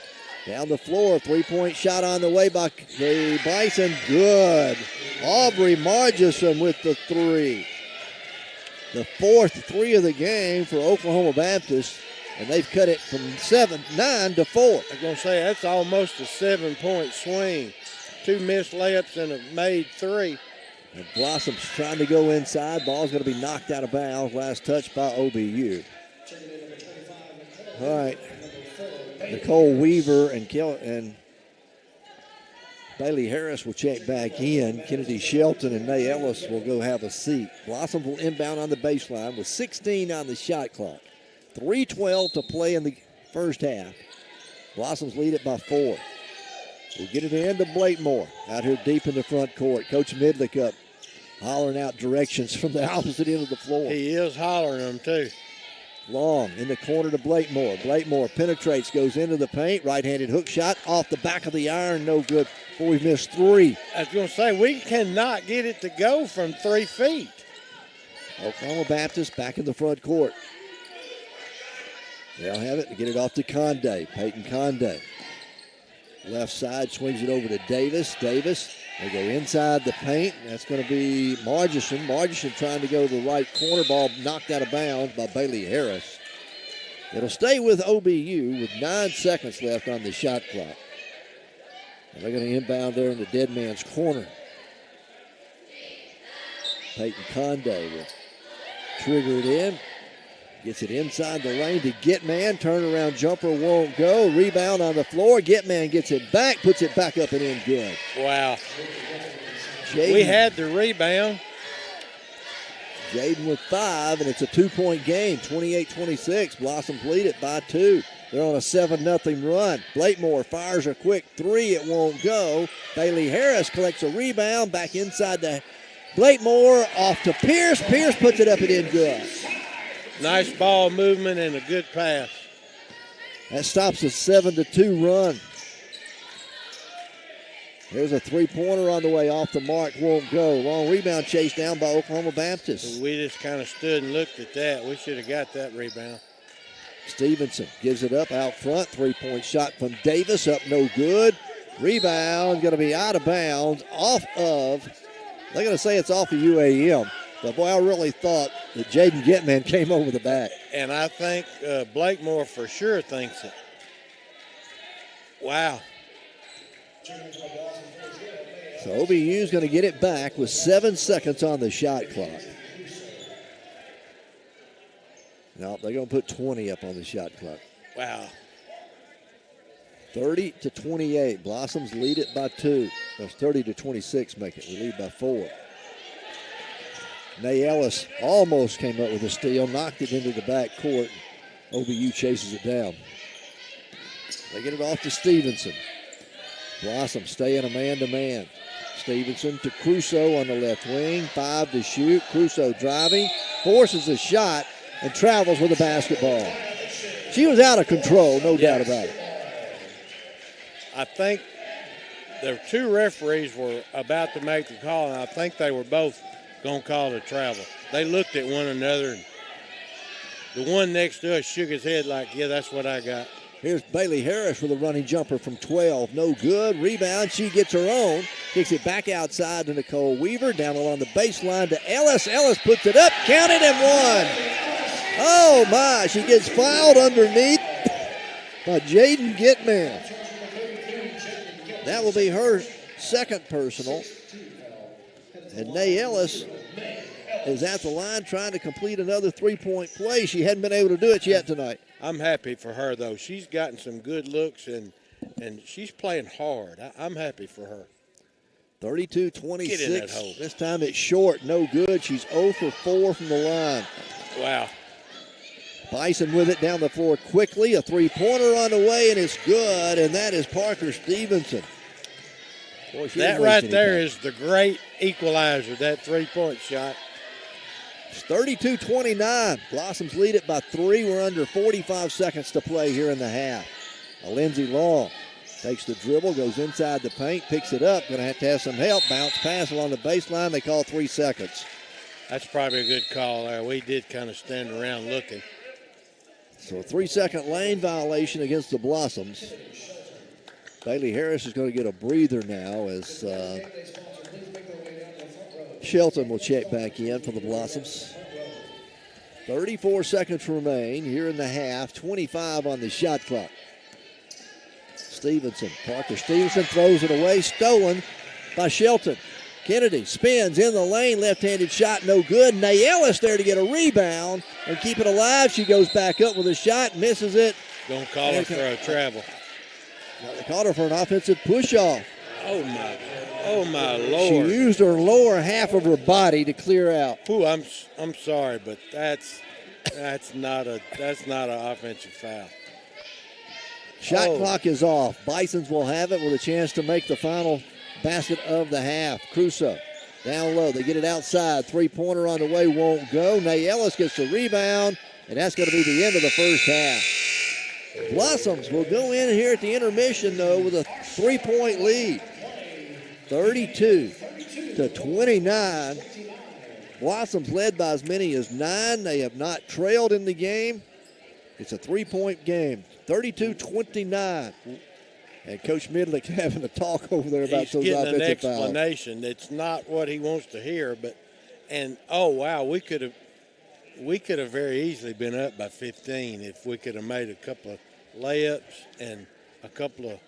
Down the floor, 3-point shot on the way by the Bison. Good. Aubrey Margison with the 3. The 4th 3 of the game for Oklahoma Baptist, and they've cut it from 9 to 4. I was going to say, that's almost a 7-point swing. 2 missed layups and a made 3. And Blossom's trying to go inside. Ball's going to be knocked out of bounds. Last touch by OBU. All right. Nicole Weaver and Bailey Harris will check back in. Kennedy Shelton and 𝗗𝗟𝗒 will go have a seat. Blossom will inbound on the baseline with 16 on the shot clock. 3:12 to play in the first half. Blossoms lead it by 4. We'll get it into Blakemore out here deep in the front court. Coach Midlick hollering out directions from the opposite end of the floor. He is hollering them, too. Long in the corner to Blakemore. Blakemore penetrates, goes into the paint. Right-handed hook shot off the back of the iron. No good. Boy, we've missed 3. I was going to say, we cannot get it to go from 3 feet. Oklahoma Baptist back in the front court. They'll have it to get it off to Conde. Peyton Conde. Left side, swings it over to Davis. Davis, they go inside the paint. That's going to be Margison. Margison trying to go to the right corner. Ball knocked out of bounds by Bailey Harris. It'll stay with OBU with 9 seconds left on the shot clock. And they're going to inbound there in the dead man's corner. Peyton Conde will trigger it in. Gets it inside the lane to Gitman. Turnaround jumper won't go. Rebound on the floor. Gitman gets it back, puts it back up and in good. Wow. Jaden, we had the rebound. Jaden with 5, and it's a 2-point game. 28-26. Blossoms lead it by 2. They're on a 7-0 run. Blakemore fires a quick 3. It won't go. Bailey Harris collects a rebound. Back inside the Blakemore. Off to Pierce. Pierce puts it up and in good. Nice ball movement and a good pass. That stops a 7-2 run. There's a 3-pointer on the way off the mark. Won't go. Long rebound chase down by Oklahoma Baptist. We just kind of stood and looked at that. We should have got that rebound. Stevenson gives it up out front. 3-point shot from Davis. Up no good. Rebound going to be out of bounds. Off of, they're going to say it's off of UAM. But, boy, I really thought that Jaden Gitman came over the back. And I think Blakemore for sure thinks it. Wow. So OBU's going to get it back with 7 seconds on the shot clock. No, they're going to put 20 up on the shot clock. Wow. 30-28. Blossoms lead it by 2. That's 30-26 make it. We lead by 4. 𝗗𝗟𝗒 almost came up with a steal, knocked it into the back court. OBU chases it down. They get it off to Stevenson. Blossom staying a man-to-man. Stevenson to Crusoe on the left wing. 5 to shoot. Crusoe driving, forces a shot, and travels with the basketball. She was out of control, no doubt about it. I think the 2 referees were about to make the call, and I think they were both going to call it a travel. They looked at one another, and the one next to us shook his head like, yeah, that's what I got. Here's Bailey Harris with a running jumper from 12. No good. Rebound. She gets her own. Kicks it back outside to Nicole Weaver. Down along the baseline to Ellis. Ellis puts it up. Counted and one. Oh, my. She gets fouled underneath. by Jaden Gitman. That will be her second personal. And Nay Ellis is at the line trying to complete another three-point play. She hadn't been able to do it yet tonight. I'm happy for her, though. She's gotten some good looks, and she's playing hard. I'm happy for her. 32-26. Get in that hole. This time it's short, no good. She's 0 for 4 from the line. Wow. Bison with it down the floor quickly. A three-pointer on the way, and it's good, and that is Parker Stevenson. Boy, that right there is the great equalizer, that three-point shot. It's 32-29. Blossoms lead it by 3. We're under 45 seconds to play here in the half. Lindsey Long takes the dribble, goes inside the paint, picks it up. Going to have some help. Bounce pass along the baseline. They call 3 seconds. That's probably a good call there. We did kind of stand around looking. So a 3-second lane violation against the Blossoms. Bailey Harris is going to get a breather now as Shelton will check back in for the Blossoms. 34 seconds remain here in the half. 25 on the shot clock. Stevenson, Parker Stevenson throws it away. Stolen by Shelton. Kennedy spins in the lane. Left-handed shot, no good. Nay Ellis there to get a rebound and keep it alive. She goes back up with a shot, misses it. Don't call her for a travel. They called her for an offensive push-off. Oh my Lord! She used her lower half of her body to clear out. Ooh, I'm sorry, but that's not an offensive foul. Shot clock is off. Bisons will have it with a chance to make the final basket of the half. Crusoe down low. They get it outside. Three-pointer on the way, won't go. Nay Ellis gets the rebound, and that's going to be the end of the first half. Blossoms will go in here at the intermission, though, with a 3-point lead. 32-29. Blossoms led by as many as 9. They have not trailed in the game. It's a 3-point game. 32-29. And Coach Midlick having a talk over there about those offensive fouls. He's getting an explanation. It's not what he wants to hear, oh wow, we could have very easily been up by 15 if we could have made a couple of layups and a couple of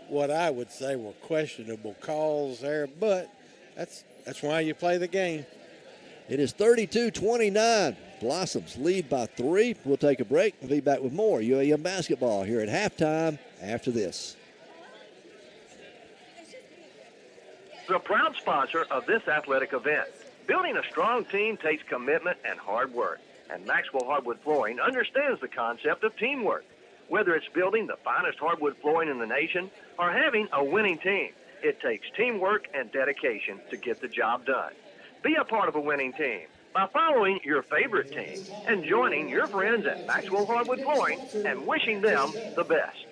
what I would say were questionable calls there, but that's why you play the game. It is 32-29. Blossoms lead by 3. We'll take a break. We'll be back with more UAM basketball here at halftime after this. The proud sponsor of this athletic event. Building a strong team takes commitment and hard work, and Maxwell Hardwood Flooring understands the concept of teamwork. Whether it's building the finest hardwood flooring in the nation or having a winning team, it takes teamwork and dedication to get the job done. Be a part of a winning team by following your favorite team and joining your friends at Maxwell Hardwood Flooring and wishing them the best.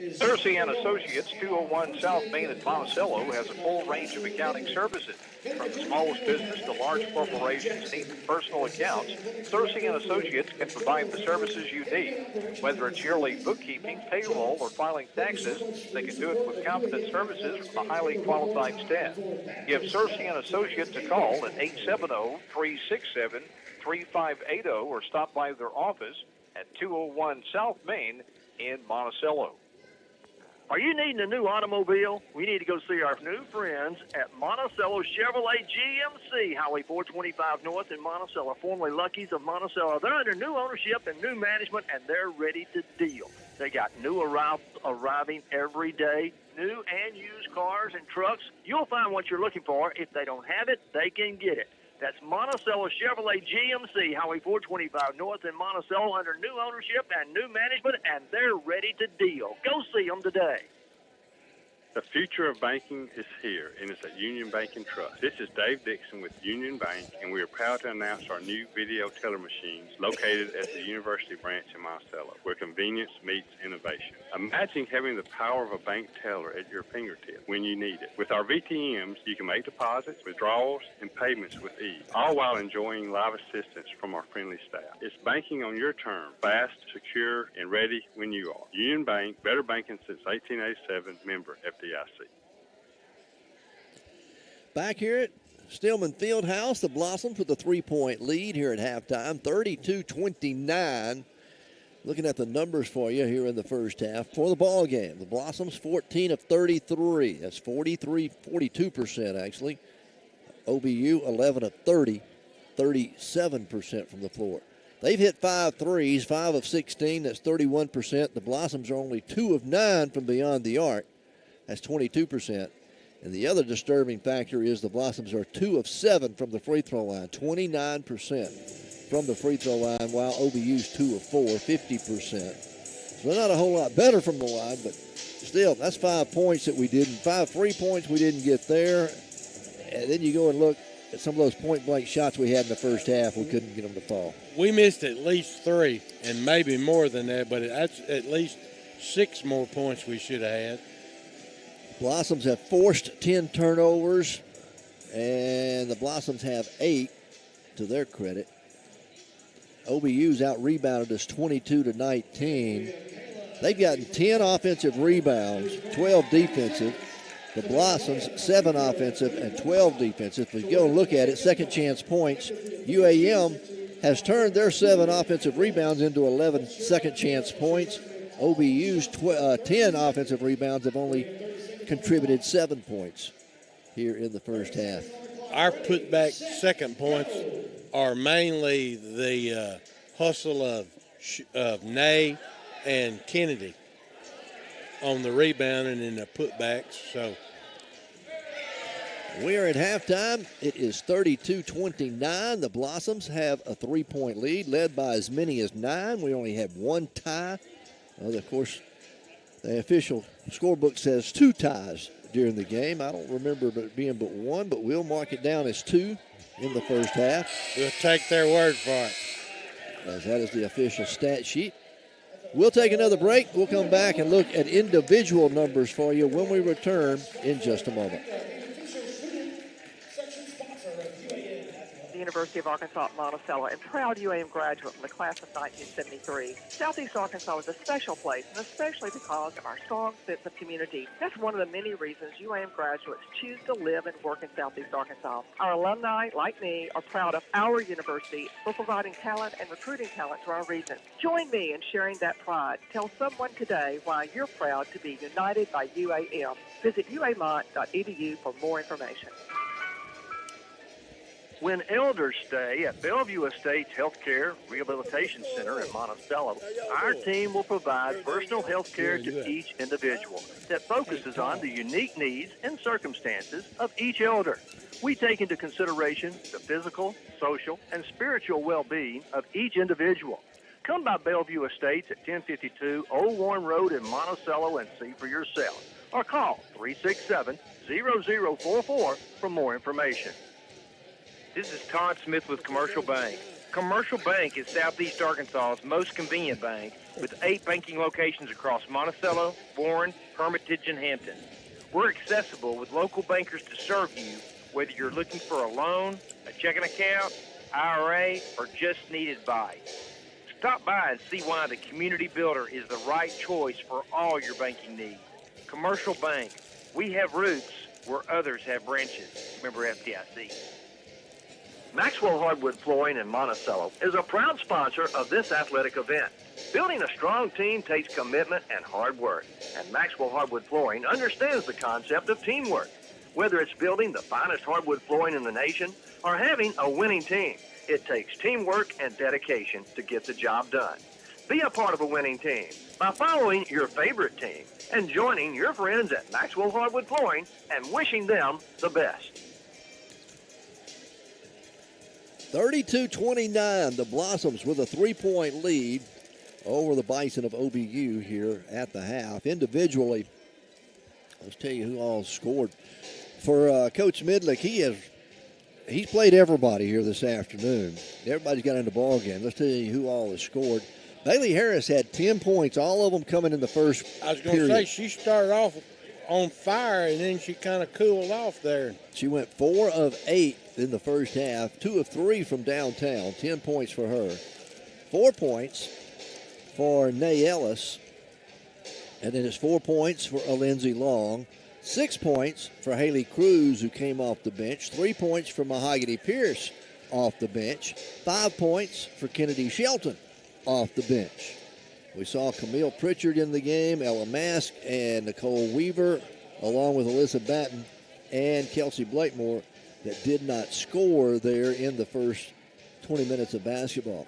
𝗗𝗜𝗦𝗖𝗟𝗔𝗜𝗠𝗘𝗥, South Main in Monticello, has a full range of accounting services. From the smallest business to large corporations needing personal accounts, 𝗗𝗜𝗦𝗖𝗟𝗔𝗜𝗠𝗃 can provide the services you need. Whether it's yearly bookkeeping, payroll, or filing taxes, they can do it with competent services from a highly qualified staff. Give 𝗗𝗜𝗦𝗖𝗟𝗔𝗜𝗠𝗃 a call at 870-367-3580 or stop by their office at 201 South Main in Monticello. Are you needing a new automobile? We need to go see our new friends at Monticello Chevrolet GMC, Highway 425 North in Monticello, formerly Lucky's of Monticello. They're under new ownership and new management, and they're ready to deal. They got new arriving every day, new and used cars and trucks. You'll find what you're looking for. If they don't have it, they can get it. That's Monticello Chevrolet GMC, Highway 425 North in Monticello, under new ownership and new management, and they're ready to deal. Go see them today. The future of banking is here, and it's at Union Bank and Trust. This is Dave Dixon with Union Bank, and we are proud to announce our new video teller machines located at the University branch in Monticello, where convenience meets innovation. Imagine having the power of a bank teller at your fingertip when you need it. With our VTMs, you can make deposits, withdrawals, and payments with ease, all while enjoying live assistance from our friendly staff. It's banking on your terms, fast, secure, and ready when you are. Union Bank, better banking since 1887, member FDIC. Back here at Stillman Fieldhouse, the Blossoms with a 3-point lead here at halftime, 32-29. Looking at the numbers for you here in the first half for the ball game. The Blossoms 14 of 33. That's 42% actually. OBU 11 of 30, 37% from the floor. They've hit 5 threes, 5 of 16. That's 31%. The Blossoms are only 2 of 9 from beyond the arc. That's 22%. And the other disturbing factor is the Blossoms are 2 of 7 from the free throw line, 29% from the free throw line, while OBU's 2 of 4, 50%. So they're not a whole lot better from the line, but still, that's 5 points that we didn't, 5 3 points we didn't get there. And then you go and look at some of those point-blank shots we had in the first half, we couldn't get them to fall. We missed at least 3, and maybe more than that, but that's at least 6 more points we should have had. Blossoms have forced 10 turnovers, and the Blossoms have 8 to their credit. OBU's out-rebounded us 22-19. They've gotten 10 offensive rebounds, 12 defensive. The Blossoms, 7 offensive and 12 defensive. If you go and look at it, second chance points, UAM has turned their 7 offensive rebounds into 11 second chance points. OBU's 10 offensive rebounds have only contributed 7 points here in the first half. Our putback second points are mainly the hustle of 𝗗𝗜𝗦𝗖𝗟𝗔𝗜𝗠𝗘𝗥 and Kennedy on the rebound and in the putbacks. So we are at halftime. It is 32-29. The Blossoms have a 3-point lead, led by as many as 9. We only have 1 tie. Of course, the official scorebook says 2 ties during the game. I don't remember it being but 1, but we'll mark it down as 2 in the first half. We'll take their word for it. As that is the official stat sheet. We'll take another break. We'll come back and look at individual numbers for you when we return in just a moment. The University of Arkansas at Monticello, and proud UAM graduate from the class of 1973. Southeast Arkansas is a special place, and especially because of our strong sense of community. That's one of the many reasons UAM graduates choose to live and work in Southeast Arkansas. Our alumni, like me, are proud of our university for providing talent and recruiting talent to our region. Join me in sharing that pride. Tell someone today why you're proud to be united by UAM. Visit uamont.edu for more information. When elders stay at Bellevue Estates Healthcare Rehabilitation Center in Monticello, our team will provide personal health care to each individual that focuses on the unique needs and circumstances of each elder. We take into consideration the physical, social, and spiritual well-being of each individual. Come by Bellevue Estates at 1052 Old Warren Road in Monticello and see for yourself, or call 367-0044 for more information. This is Todd Smith with Commercial Bank. Commercial Bank is Southeast Arkansas's most convenient bank with 8 banking locations across Monticello, Warren, Hermitage, and Hampton. We're accessible with local bankers to serve you, whether you're looking for a loan, a checking account, IRA, or just need advice. Stop by and see why the Community Builder is the right choice for all your banking needs. Commercial Bank. We have roots where others have branches. Member FDIC. Maxwell Hardwood Flooring in Monticello is a proud sponsor of this athletic event. Building a strong team takes commitment and hard work, and Maxwell Hardwood Flooring understands the concept of teamwork. Whether it's building the finest hardwood flooring in the nation or having a winning team, it takes teamwork and dedication to get the job done. Be a part of a winning team by following your favorite team and joining your friends at Maxwell Hardwood Flooring and wishing them the best. 32-29, the Blossoms with a 3-point lead over the Bison of OBU here at the half. Individually, let's tell you who all scored. For Coach Midlick, he's played everybody here this afternoon. Everybody's got in the ball game. Let's tell you who all has scored. Bailey Harris had 10 points, all of them coming in the first period. I was going to say, she started off on fire, and then she kind of cooled off there. She went 4 of 8 in the first half, 2 of 3 from downtown, 10 points for her. 4 points for Nay Ellis, and then it's 4 points for Lindsay Long, 6 points for Haley Cruz, who came off the bench, 3 points for Mahogany Pierce off the bench, 5 points for Kennedy Shelton off the bench. We saw Camille Pritchard in the game, Ella Mask, and Nicole Weaver, along with Alyssa Batten and Kelsey Blakemore, that did not score there in the first 20 minutes of basketball.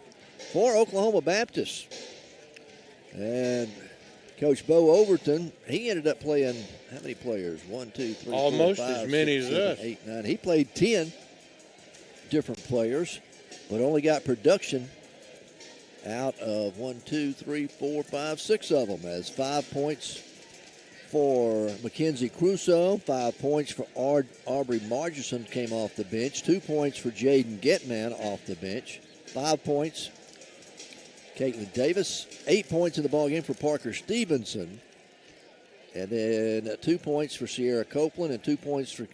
For Oklahoma Baptist, and Coach Bo Overton, he ended up playing how many players? 1, 2, 3, almost 4, 5, as many 6, as 7, us. 8, 9. He played 10 different players, but only got production out of 1, 2, 3, 4, 5, 6 of them, as 5 points for Mackenzie Crusoe, 5 points for Aubrey Margerson came off the bench, 2 points for Jaden Getman off the bench, 5 points Caitlin Davis, 8 points in the ballgame for Parker Stevenson, and then 2 points for Sierra Copeland and 2 points for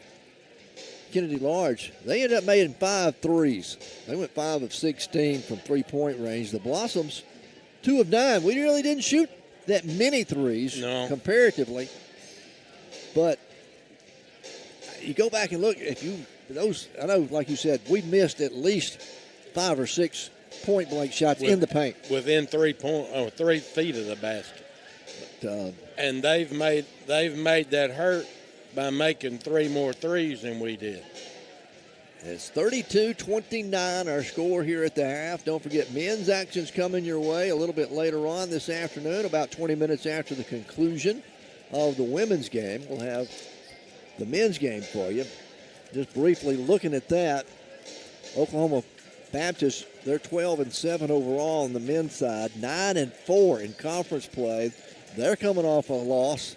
Kennedy Large. They ended up making 5 threes. They went 5 of 16 from three-point range. The Blossoms, 2 of 9. We really didn't shoot that many threes comparatively, but you go back and look, I know, like you said, we missed at least 5 or 6 point-blank shots in the paint. Within 3 feet of the basket. But, and they've made that hurt by making 3 more threes than we did. It's 32-29, our score here at the half. Don't forget, men's action's coming your way a little bit later on this afternoon, about 20 minutes after the conclusion of the women's game. We'll have the men's game for you. Just briefly looking at that, Oklahoma Baptist, they're 12-7 overall on the men's side, 9-4 in conference play. They're coming off a loss,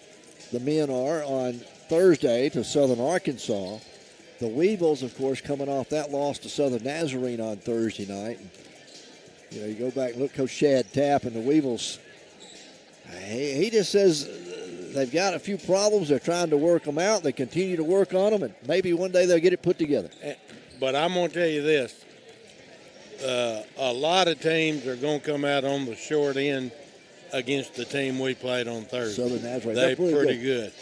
the men are, on Thursday to Southern Arkansas. The Weevils, of course, coming off that loss to Southern Nazarene on Thursday night. And, you go back and look, Coach Chad Tapp and the Weevils. He just says they've got a few problems. They're trying to work them out. They continue to work on them, and maybe one day they'll get it put together. But I'm going to tell you this. A lot of teams are going to come out on the short end against the team we played on Thursday. Southern Nazarene. They're pretty good.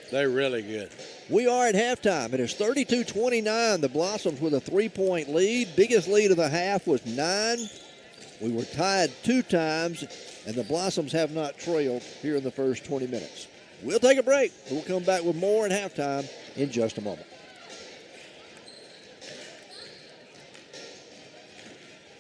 They're really good. We are at halftime. It is 32-29. The Blossoms with a 3-point lead. Biggest lead of the half was 9. We were tied 2 times, and the Blossoms have not trailed here in the first 20 minutes. We'll take a break. We'll come back with more at halftime in just a moment.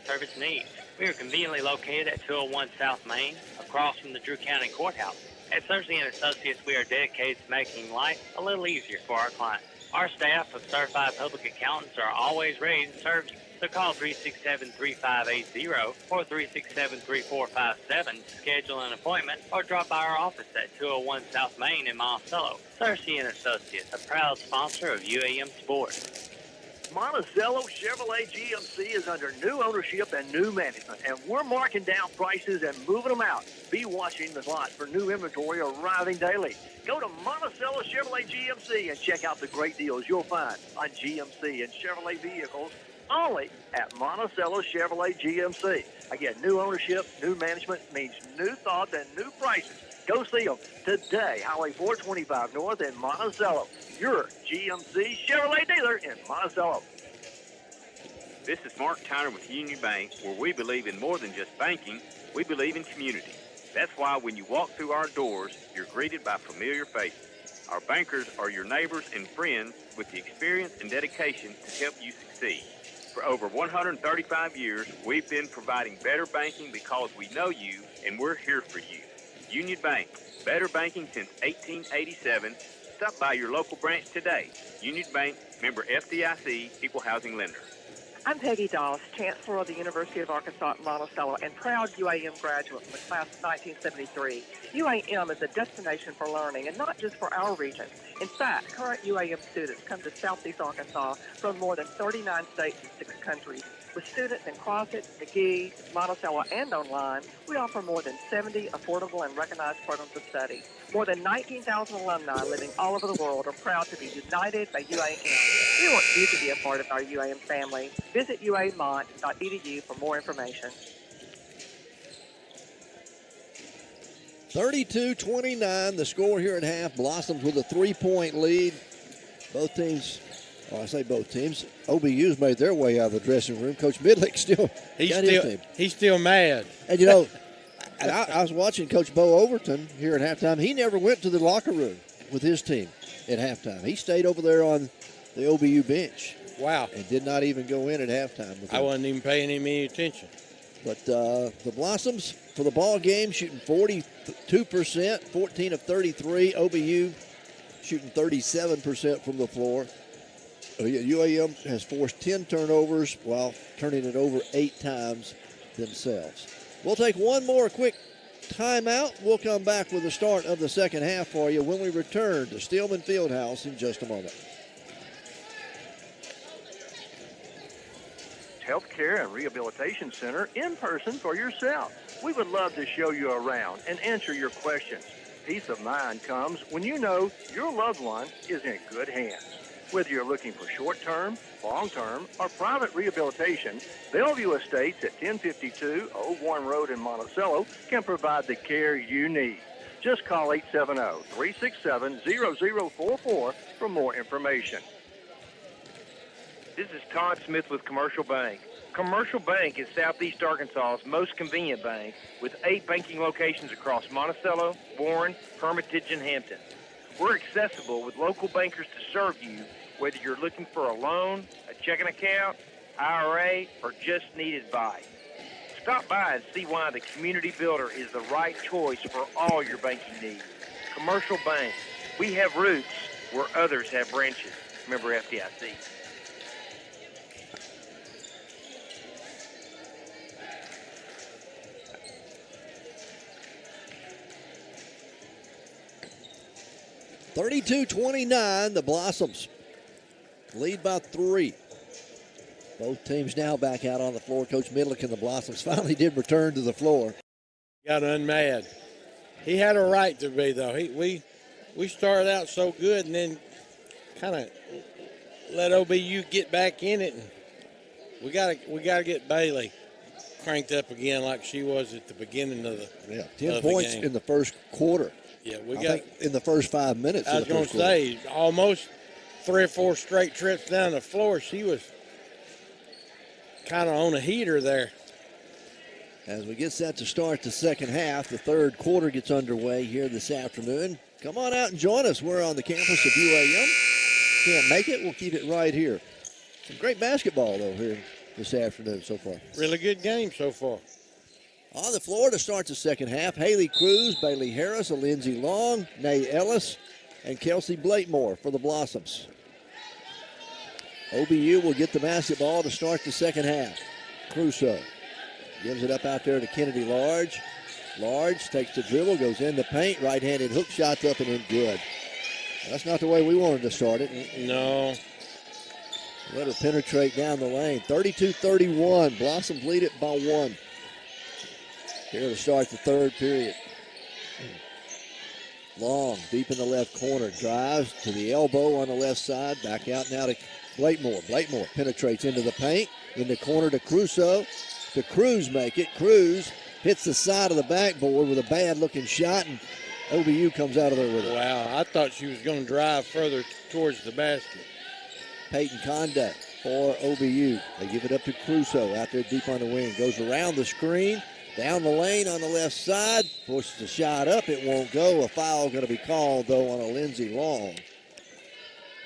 Service needs. We are conveniently located at 201 South Main, across from the Drew County Courthouse. At Thursday & Associates, we are dedicated to making life a little easier for our clients. Our staff of certified public accountants are always ready to serve you. So call 367-3580 or 367-3457 to schedule an appointment, or drop by our office at 201 South Main in Monticello. Thursday & Associates, a proud sponsor of UAM Sports. Monticello Chevrolet GMC is under new ownership and new management, and we're marking down prices and moving them out. Be watching the lot for new inventory arriving daily. Go to Monticello Chevrolet GMC and check out the great deals you'll find on GMC and Chevrolet vehicles only at Monticello Chevrolet GMC. Again, new ownership, new management means new thoughts and new prices. Go see them today, Highway 425 North in Monticello. Your GMC Chevrolet dealer in Monticello. This is Mark Tyner with Union Bank, where we believe in more than just banking, we believe in community. That's why when you walk through our doors, you're greeted by familiar faces. Our bankers are your neighbors and friends with the experience and dedication to help you succeed. For over 135 years, we've been providing better banking because we know you and we're here for you. Union Bank, better banking since 1887. Stop by your local branch today. Union Bank, member FDIC, equal housing lender. I'm Peggy Doss, Chancellor of the University of Arkansas at Monticello and proud UAM graduate from the class of 1973. UAM is a destination for learning, and not just for our region. In fact, current UAM students come to Southeast Arkansas from more than 39 states and 6 countries. With students in Crossett, McGee, Monticello, and online, we offer more than 70 affordable and recognized programs of study. More than 19,000 alumni living all over the world are proud to be united by UAM. We want you to be a part of our UAM family. Visit uamont.edu for more information. 32-29, the score here at half. Blossoms with a 3-point lead. Both teams, I say both teams, OBU's made their way out of the dressing room. Coach Midlick still got his team. He's still mad. And, And I was watching Coach Bo Overton here at halftime. He never went to the locker room with his team at halftime. He stayed over there on the OBU bench. Wow. And did not even go in at halftime. I wasn't even paying him any attention. But the Blossoms for the ball game shooting 42%, 14 of 33. OBU shooting 37% from the floor. UAM has forced 10 turnovers while turning it over 8 times themselves. We'll take one more quick timeout. We'll come back with the start of the second half for you when we return to Steelman Fieldhouse in just a moment. Healthcare and Rehabilitation Center in person for yourself. We would love to show you around and answer your questions. Peace of mind comes when you know your loved one is in good hands. Whether you're looking for short-term, long-term, or private rehabilitation, Bellevue Estates at 1052 Old Warren Road in Monticello can provide the care you need. Just call 870-367-0044 for more information. This is Todd Smith with Commercial Bank. Commercial Bank is Southeast Arkansas's most convenient bank with 8 banking locations across Monticello, Warren, Hermitage, and Hampton. We're accessible with local bankers to serve you, whether you're looking for a loan, a checking account, IRA, or just need advice. Stop by and see why the Community Builder is the right choice for all your banking needs. Commercial Bank. We have roots where others have branches. Member FDIC. (32-29), the Blossoms lead by 3. Both teams now back out on the floor. Coach Midlick and the Blossoms finally did return to the floor. Got unmad. He had a right to be, though. We started out so good and then kind of let OBU get back in it. And we gotta get Bailey cranked up again like she was at the beginning of the 10 points game. in the first quarter. Yeah, I think in the first 5 minutes. I was going to say, almost 3 or 4 straight trips down the floor. She was kind of on a heater there. As we get set to start the second half, the third quarter gets underway here this afternoon. Come on out and join us. We're on the campus of UAM. Can't make it, we'll keep it right here. Some great basketball, though, here this afternoon so far. Really good game so far. On the floor to start the second half, Haley Cruz, Bailey Harris, Lindsey Long, Nay Ellis, and Kelsey Blatemore for the Blossoms. OBU will get the basketball to start the second half. Crusoe gives it up out there to Kennedy Large. Large takes the dribble, goes in the paint, right-handed hook shot up and in good. That's not the way we wanted to start it. No. Let her penetrate down the lane. 32-31, Blossoms lead it by 1. Here to start the third period. Long, deep in the left corner, drives to the elbow on the left side. Back out now to Blatemore. Blatemore penetrates into the paint. In the corner to Crusoe. To Cruz make it. Cruz hits the side of the backboard with a bad-looking shot, and OBU comes out of there with it. Wow, I thought she was going to drive further towards the basket. Peyton Conde for OBU. They give it up to Crusoe out there deep on the wing. Goes around the screen. Down the lane on the left side, pushes the shot up, it won't go. A foul going to be called, though, on a Lindsey Long.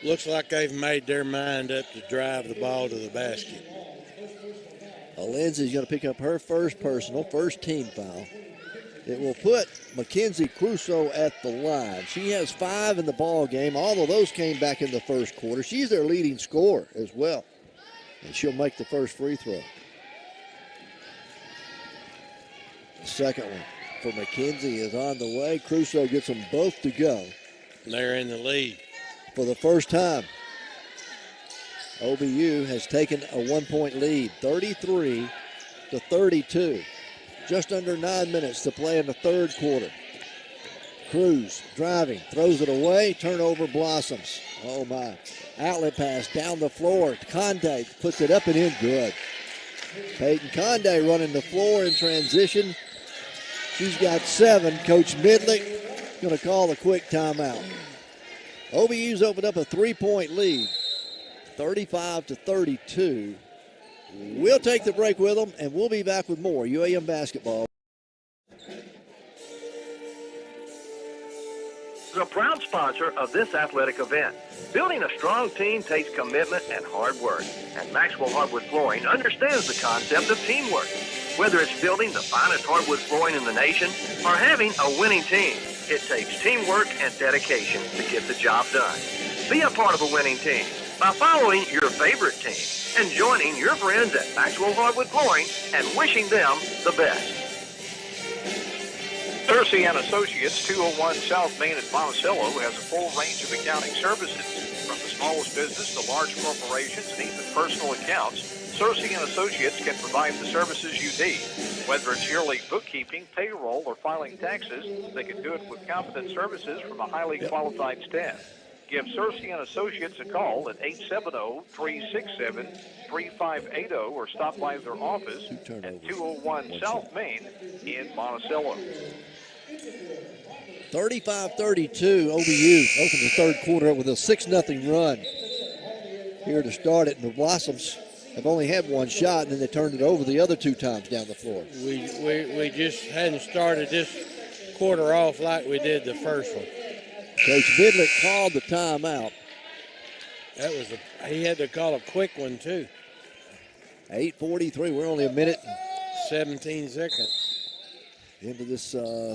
Looks like they've made their mind up to drive the ball to the basket. Lindsey's going to pick up her first personal, first team foul. It will put Mackenzie Crusoe at the line. She has 5 in the ball game, although those came back in the first quarter. She's their leading scorer as well, and she'll make the first free throw. Second one for McKenzie is on the way. Crusoe gets them both to go. They're in the lead. For the first time, OBU has taken a 1-point lead, 33-32. Just under 9 minutes to play in the third quarter. Cruz driving, throws it away, turnover Blossoms. Oh my, outlet pass down the floor. Conde puts it up and in, good. Peyton Conde running the floor in transition. She's got 7. Coach Midlick going to call a quick timeout. OBU's opened up a 3-point lead, 35-32. We'll take the break with them, and we'll be back with more UAM basketball. is a proud sponsor of this athletic event. Building a strong team takes commitment and hard work, and Maxwell Hardwood Flooring understands the concept of teamwork. Whether it's building the finest hardwood flooring in the nation or having a winning team, it takes teamwork and dedication to get the job done. Be a part of a winning team by following your favorite team and joining your friends at Maxwell Hardwood Flooring and wishing them the best. 𝗗𝗜𝗦𝗖𝗟𝗔𝗜𝗠𝗘𝗥, Associates, 201 South Main in Monticello, has a full range of accounting services. From the smallest business to large corporations and even personal accounts, 𝗗𝗜𝗦𝗖𝗟𝗔𝗜𝗠𝗘𝗥 and can provide the services you need. Whether it's yearly bookkeeping, payroll, or filing taxes, they can do it with competent services from a highly qualified staff. Give 𝗗𝗜𝗦𝗖𝗟𝗔𝗜𝗠𝗘𝗥 a call at 870-367-3580 or stop by their office at 201 South Main in Monticello. 35-32, OBU opened the third quarter with a 6-0 run here to start it, and the Blossoms have only had one shot, and then they turned it over the other two times down the floor. We just hadn't started this quarter off like we did the first one. Coach Bidlick called the timeout. He had to call a quick one too. 8:43, we're only a minute 17 seconds into this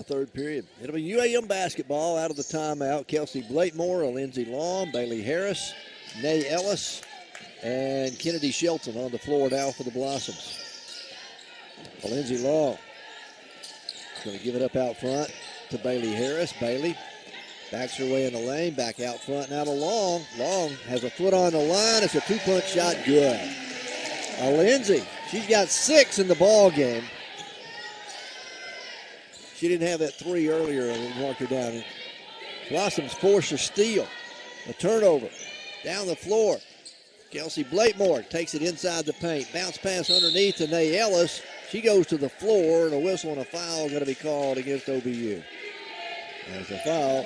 third period. It'll be UAM basketball out of the timeout. Kelsey Blatemore, Lindsey Long, Bailey Harris, Nay Ellis, and Kennedy Shelton on the floor now for the Blossoms. Lindsey Long is going to give it up out front to Bailey Harris. Bailey backs her way in the lane, back out front now to Long. Long has a foot on the line. It's a two-punch shot, good. Lindsay, she's got 6 in the ball game. She didn't have that 3 earlier and marked her down. Blossoms force a steal. A turnover down the floor. Kelsey Blatemore takes it inside the paint. Bounce pass underneath to Nay Ellis. She goes to the floor, and a whistle and a foul is going to be called against OBU. There's a foul.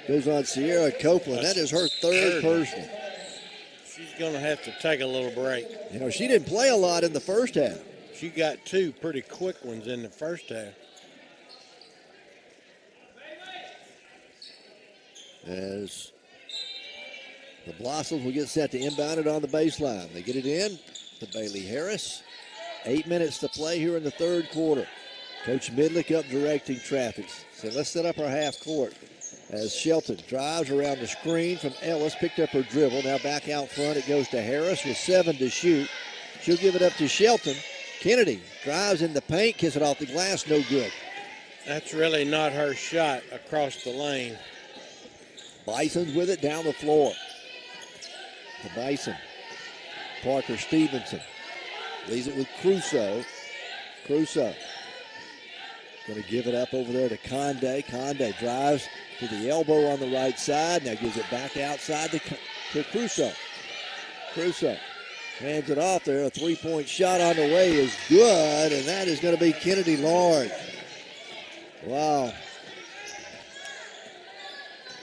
Goes on Sierra Copeland. That is her third personal. She's going to have to take a little break. You know, she didn't play a lot in the first half. She got 2 pretty quick ones in the first half. As the Blossoms will get set to inbound it on the baseline. They get it in to Bailey Harris. 8 minutes to play here in the third quarter. Coach Midlick up directing traffic. So let's set up our half court. As Shelton drives around the screen from Ellis, picked up her dribble. Now back out front, it goes to Harris with 7 to shoot. She'll give it up to Shelton. Kennedy drives in the paint, kiss it off the glass, no good. That's really not her shot across the lane. Bison's with it down the floor. To Bison. Parker Stevenson leaves it with Crusoe. Crusoe going to give it up over there to Conde. Conde drives to the elbow on the right side. Now gives it back outside to Crusoe. Crusoe hands it off there. A three-point shot on the way is good, and that is going to be Kennedy Large. Wow.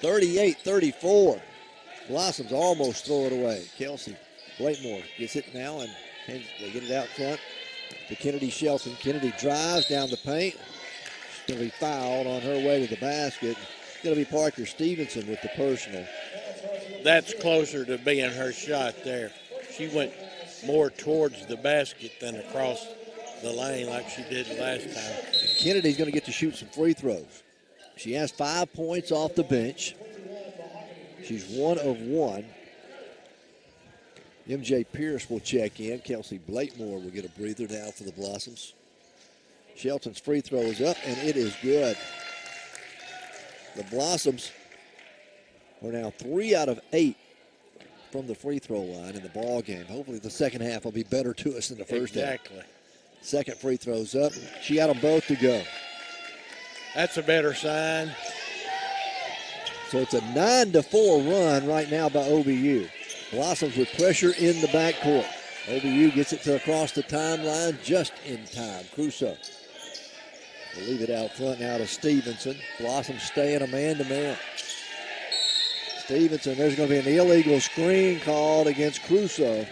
38-34. Blossoms almost throw it away. Kelsey Blatemore gets it now, and they get it out front to Kennedy Shelton. Kennedy drives down the paint. She's going to be fouled on her way to the basket. It's going to be Parker Stevenson with the personal. That's closer to being her shot there. She went more towards the basket than across the lane like she did last time. And Kennedy's going to get to shoot some free throws. She has 5 points off the bench. She's 1 of 1. MJ Pierce will check in. Kelsey Blatemore will get a breather now for the Blossoms. Shelton's free throw is up, and it is good. The Blossoms are now 3 out of 8 from the free throw line in the ball game. Hopefully the second half will be better to us than the first half. Exactly. Second free throw's up. She got them both to go. That's a better sign. So it's a 9-4 run right now by OBU. Blossoms with pressure in the backcourt. OBU gets it to across the timeline just in time. Crusoe will leave it out front now to Stevenson. Blossoms staying a man-to-man. Stevenson, there's going to be an illegal screen called against Crusoe.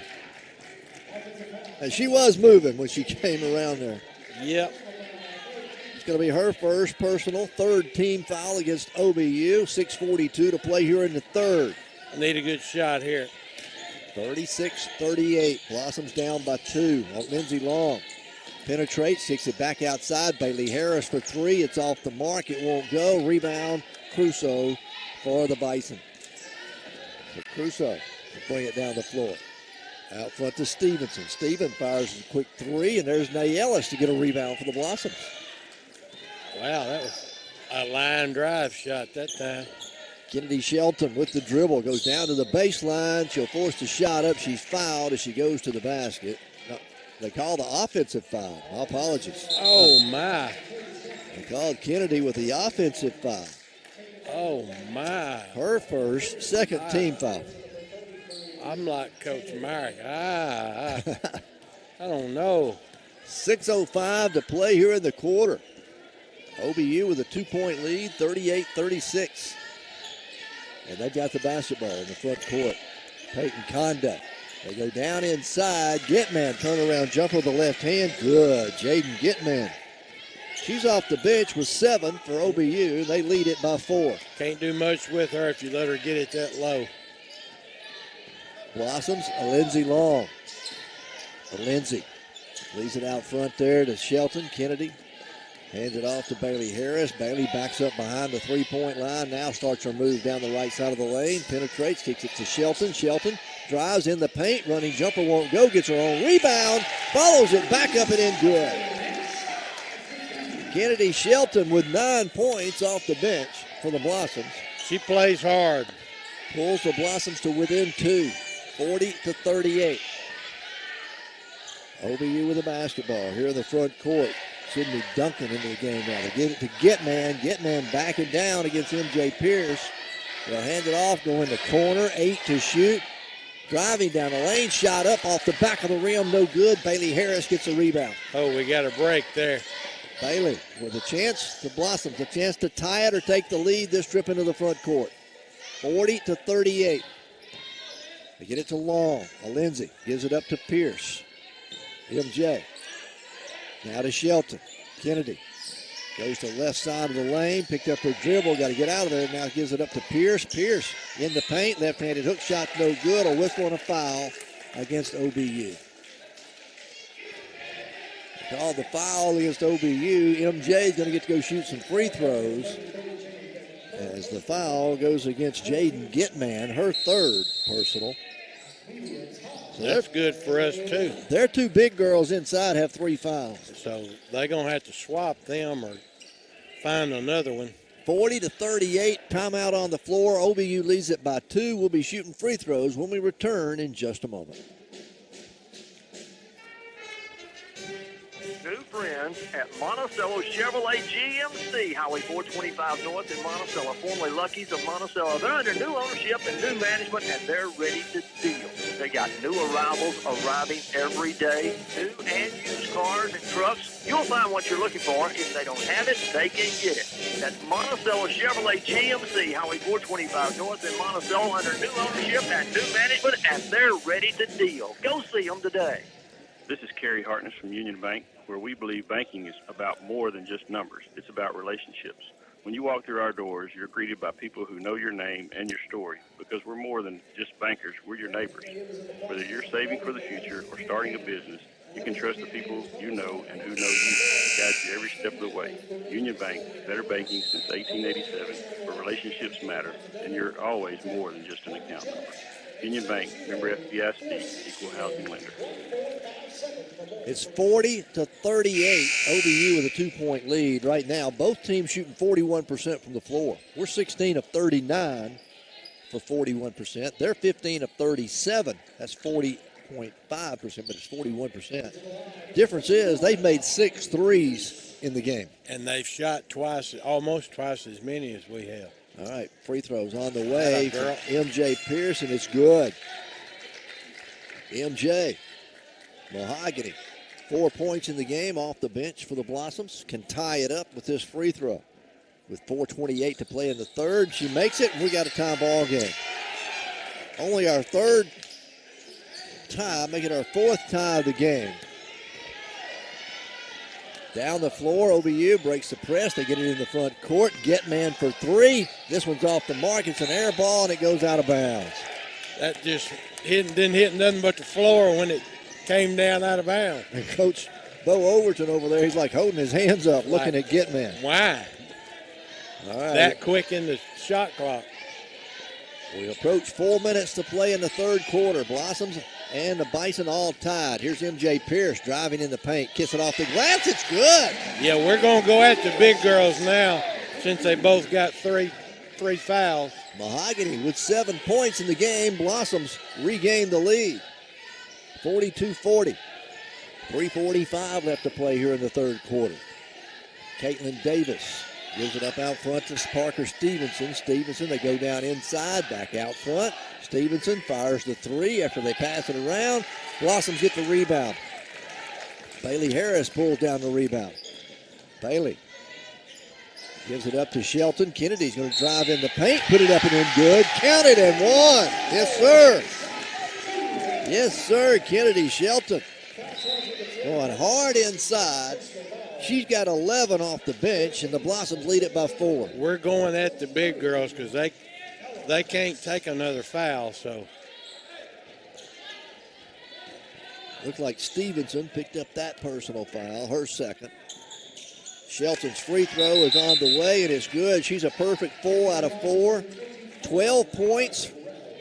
And she was moving when she came around there. Yep. It's going to be her first personal, third team foul against OBU. 6:42 to play here in the third. Need a good shot here. 36-38. Blossoms down by 2. Lindsey Long penetrates, takes it back outside. Bailey Harris for 3. It's off the mark. It won't go. Rebound, Crusoe for the Bison. So Crusoe will bring it down the floor. Out front to Stevenson. Steven fires a quick 3, and there's Nayelis to get a rebound for the Blossoms. Wow, that was a line drive shot that time. Kennedy Shelton with the dribble. Goes down to the baseline. She'll force the shot up. She's fouled as she goes to the basket. No, they call the offensive foul. My apologies. Oh, my. They called Kennedy with the offensive foul. Oh, my. Her first, second team foul. I'm like Coach Myrick. I don't know. 6:05 to play here in the quarter. OBU with a 2-point lead, 38-36. And they've got the basketball in the front court. Peyton Conda. They go down inside. Gitman, turnaround jumper with the left hand. Good. Jaden Gitman. She's off the bench with 7 for OBU. They lead it by 4. Can't do much with her if you let her get it that low. Blossoms, Lindsey Long. Lindsey leaves it out front there to Shelton. Kennedy hands it off to Bailey Harris. Bailey backs up behind the three-point line. Now starts her move down the right side of the lane. Penetrates, kicks it to Shelton. Shelton drives in the paint. Running jumper won't go. Gets her own rebound. Follows it back up and in good. Kennedy Shelton with 9 points off the bench for the Blossoms. She plays hard. Pulls the Blossoms to within 2. 40-38. OBU with the basketball here in the front court. Sydney Duncan into the game now. They give it to Gitman. Gitman backing down against MJ Pierce. They'll hand it off, go in the corner. 8 to shoot. Driving down the lane, shot up off the back of the rim, no good. Bailey Harris gets a rebound. Oh, we got a break there. Bailey with a chance to Blossoms, a chance to tie it or take the lead this trip into the front court. 40-38. They get it to Long. Lindsay gives it up to Pierce. MJ. Now to Shelton. Kennedy goes to left side of the lane. Picked up her dribble. Got to get out of there. Now gives it up to Pierce. Pierce in the paint. Left-handed hook shot no good. A whistle and a foul against OBU. They called the foul against OBU. MJ is going to get to go shoot some free throws as the foul goes against Jaden Gitman, her third personal. So that's good for us, too. Their 2 big girls inside have 3 fouls. So they're going to have to swap them or find another one. 40-38, timeout on the floor. OBU leads it by 2. We'll be shooting free throws when we return in just a moment. New friends at Monticello Chevrolet GMC, Highway 425 North in Monticello, formerly Lucky's of Monticello. They're under new ownership and new management, and they're ready to deal. They got new arrivals arriving every day, new and used cars and trucks. You'll find what you're looking for. If they don't have it, they can get it. That's Monticello Chevrolet GMC, Highway 425 North in Monticello, under new ownership and new management, and they're ready to deal. Go see them today. This is Kerry Hartness from Union Bank, where we believe banking is about more than just numbers. It's about relationships. When you walk through our doors, you're greeted by people who know your name and your story, because we're more than just bankers. We're your neighbors. Whether you're saving for the future or starting a business, you can trust the people you know and who know you to guide you every step of the way. Union Bank, better banking since 1887, where relationships matter, and you're always more than just an account number. Union Bank, member FDIC, equal housing lender. It's 40-38. OBU with a 2-point lead right now. Both teams shooting 41% from the floor. We're 16 of 39 for 41%. They're 15 of 37. That's 40.5%, but it's 41%. Difference is they've made 6 threes in the game. And they've shot almost twice as many as we have. All right, free throws on the way from MJ Pierce, and it's good. MJ Mahogany, 4 points in the game off the bench for the Blossoms. Can tie it up with this free throw. With 4:28 to play in the third, she makes it, and we got a tie ball game. Only our third tie, making our 4th tie of the game. Down the floor, OBU breaks the press. They get it in the front court. Getman for three. This one's off the mark. It's an air ball, and it goes out of bounds. That just didn't hit nothing but the floor when it came down out of bounds. And Coach Bo Overton over there, he's like holding his hands up, looking at Getman. Why? All right. That quick in the shot clock. We approach 4 minutes to play in the third quarter. Blossoms and the Bison all tied. Here's MJ Pierce driving in the paint. Kiss it off the glass. It's good. Yeah, we're going to go at the big girls now since they both got three fouls. Mahogany with 7 points in the game. Blossoms regained the lead. 42-40. 3:45 left to play here in the third quarter. Caitlin Davis gives it up out front to Parker Stevenson. Stevenson, they go down inside, back out front. Stevenson fires the three after they pass it around. Blossoms get the rebound. Bailey Harris pulls down the rebound. Bailey gives it up to Shelton. Kennedy's going to drive in the paint, put it up and in good. Count it and one. Yes, sir. Yes, sir. Kennedy Shelton going hard inside. She's got 11 off the bench, and the Blossoms lead it by 4. We're going at the big girls because they can't take another foul, so. Looks like Stevenson picked up that personal foul, her second. Shelton's free throw is on the way, and it's good. She's a perfect 4 out of 4. 12 points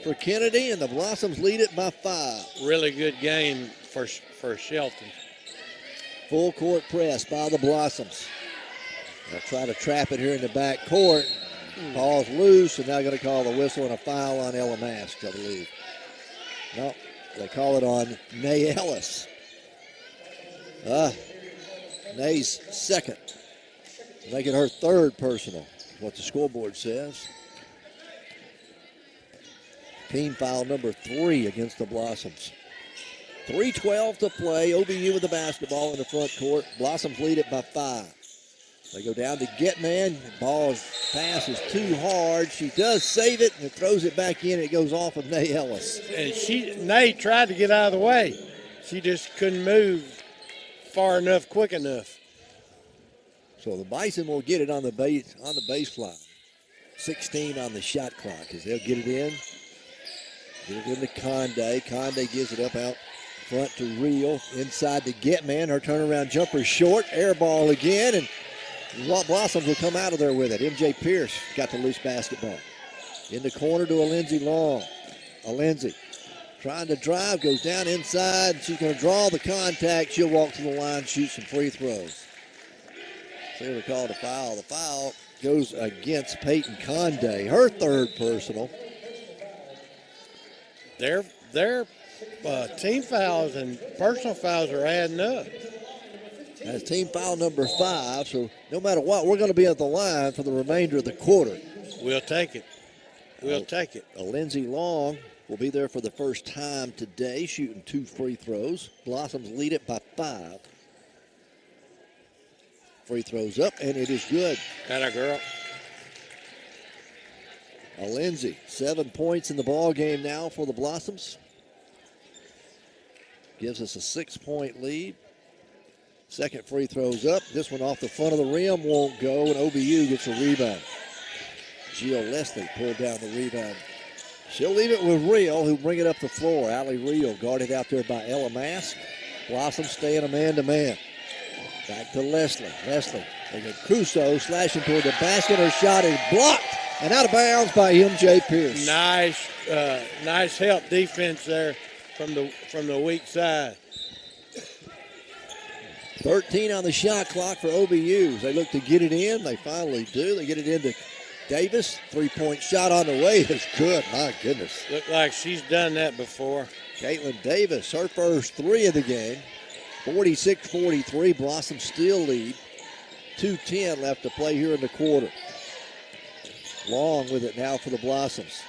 for Kennedy, and the Blossoms lead it by 5. Really good game for Shelton. Full court press by the Blossoms. They'll try to trap it here in the back court. Ball's loose, and now going to call the whistle and a foul on Ella Mask, I believe. No, they call it on Nay Ellis. Nay's second, making her third personal, what the scoreboard says. Team foul number 3 against the Blossoms. 3:12 to play. OBU with the basketball in the front court. Blossoms lead it by 5. They go down to Getman. Ball's pass is too hard. She does save it and throws it back in. It goes off of Nay Ellis. And Nay tried to get out of the way. She just couldn't move far enough, quick enough. So the Bison will get it on the baseline. 16 on the shot clock as they'll get it in. Get it into Conde. Conde gives it up out front to Reel. Inside to Getman. Her turnaround jumper short. Air ball again. And Blossoms will come out of there with it. MJ Pierce got the loose basketball. In the corner to Alindsay Long. Alindsay trying to drive. Goes down inside. She's going to draw the contact. She'll walk to the line, shoot some free throws. So they called a foul. The foul goes against Peyton Conde. Her third personal. Their team fouls and personal fouls are adding up. That's team foul number 5, so no matter what, we're going to be at the line for the remainder of the quarter. We'll take it. We'll take it. Lindsay Long will be there for the first time today, shooting 2 free throws. Blossoms lead it by 5. Free throws up, and it is good. Got a girl. Lindsay, 7 points in the ball game now for the Blossoms. Gives us a 6-point lead. Second free throw's up. This one off the front of the rim won't go, and OBU gets a rebound. Gio Leslie pulled down the rebound. She'll leave it with Reel, who bring it up the floor. Allie Reel guarded out there by Ella Mask. Blossoms staying a man-to-man. Back to Leslie. Leslie, they get Crusoe slashing toward the basket. Her shot is blocked and out of bounds by MJ Pierce. Nice help defense there from the weak side. 13 on the shot clock for OBU. They look to get it in. They finally do. They get it into Davis. 3-point shot on the way is good. My goodness. Look like she's done that before. Caitlin Davis, her first 3 of the game. 46-43. Blossoms still lead. 2:10 left to play here in the quarter. Long with it now for the Blossoms.